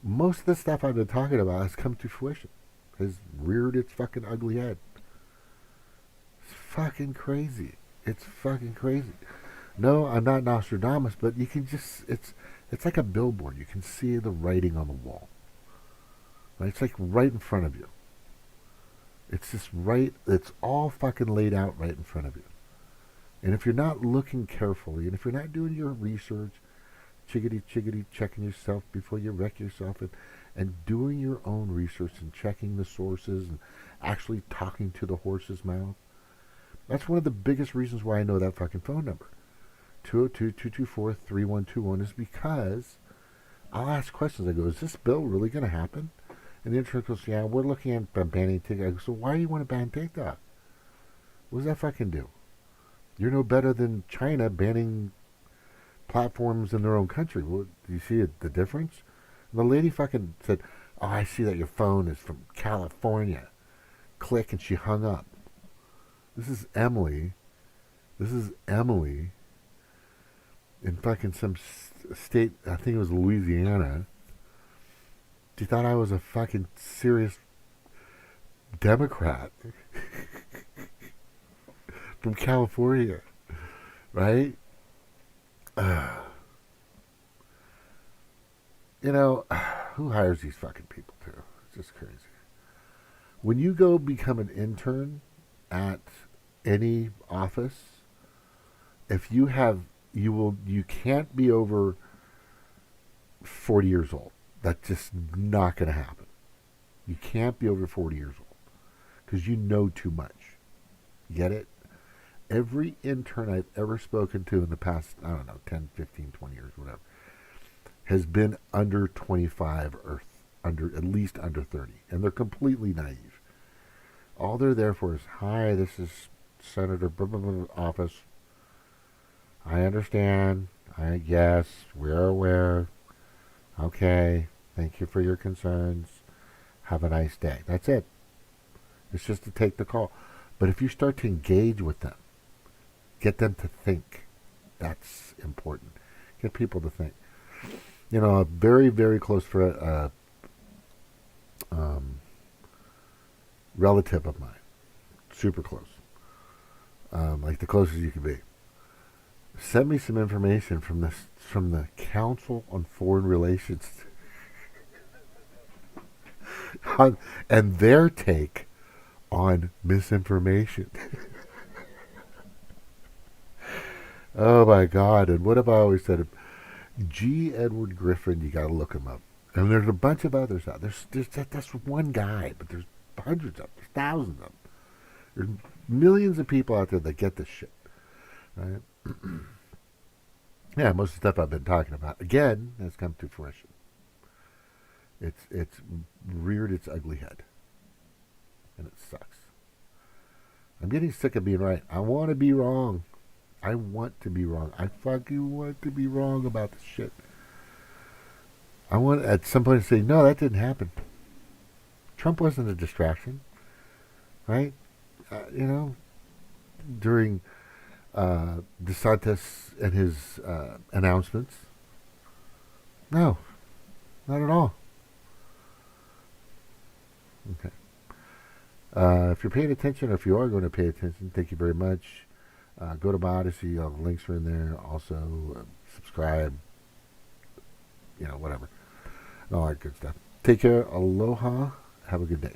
Most of the stuff I've been talking about has come to fruition, has reared its fucking ugly head. It's fucking crazy. It's fucking crazy. No, I'm not Nostradamus, but you can just, it's like a billboard. You can see the writing on the wall. Right? It's like right in front of you. It's just right, it's all fucking laid out right in front of you. And if you're not looking carefully, and if you're not doing your research, chickity checking yourself before you wreck yourself, and doing your own research and checking the sources and actually talking to the horse's mouth, that's one of the biggest reasons why I know that fucking phone number. 202-224-3121 is because I'll ask questions. I go, is this bill really going to happen? And the insurance goes, yeah, we're looking at banning TikTok. I go, so why do you want to ban TikTok? What does that fucking do? You're no better than China banning platforms in their own country. Well, do you see the difference? And the lady fucking said, oh, I see that your phone is from California. Click, and she hung up. This is Emily. In fucking some state, I think it was Louisiana. She thought I was a fucking serious Democrat from California, right? You know, who hires these fucking people too? It's just crazy. When you go become an intern at any office, if you can't be over 40 years old. That's just not going to happen. You can't be over 40 years old because you know too much. Get it? Every intern I've ever spoken to in the past, 10, 15, 20 years, whatever, has been under 25 or at least under 30. And they're completely naive. All they're there for is, hi, this is Senator blah, blah, blah, office. I understand. I guess. We're aware. Okay. Thank you for your concerns. Have a nice day. That's it. It's just to take the call. But if you start to engage with them, get them to think. That's important. Get people to think. You know, a very, very close relative of mine, super close, like the closest you could be, sent me some information from the Council on Foreign Relations and their take on misinformation. Oh my God! And what have I always said? G. Edward Griffin, you got to look him up. And there's a bunch of others out. That's one guy, but there's hundreds of them. There's thousands of them. There's millions of people out there that get this shit, right? Yeah, most of the stuff I've been talking about again has come to fruition. It's reared its ugly head, and it sucks. I'm getting sick of being right. I want to be wrong. I want to be wrong. I fucking want to be wrong about this shit. I want at some point to say, no, that didn't happen. Trump wasn't a distraction, right? During DeSantis and his announcements. No, not at all. Okay. If you're paying attention, or if you are going to pay attention, thank you very much. Go to my Odyssey. All the links are in there. Also, subscribe. Whatever. All that good stuff. Take care. Aloha. Have a good day.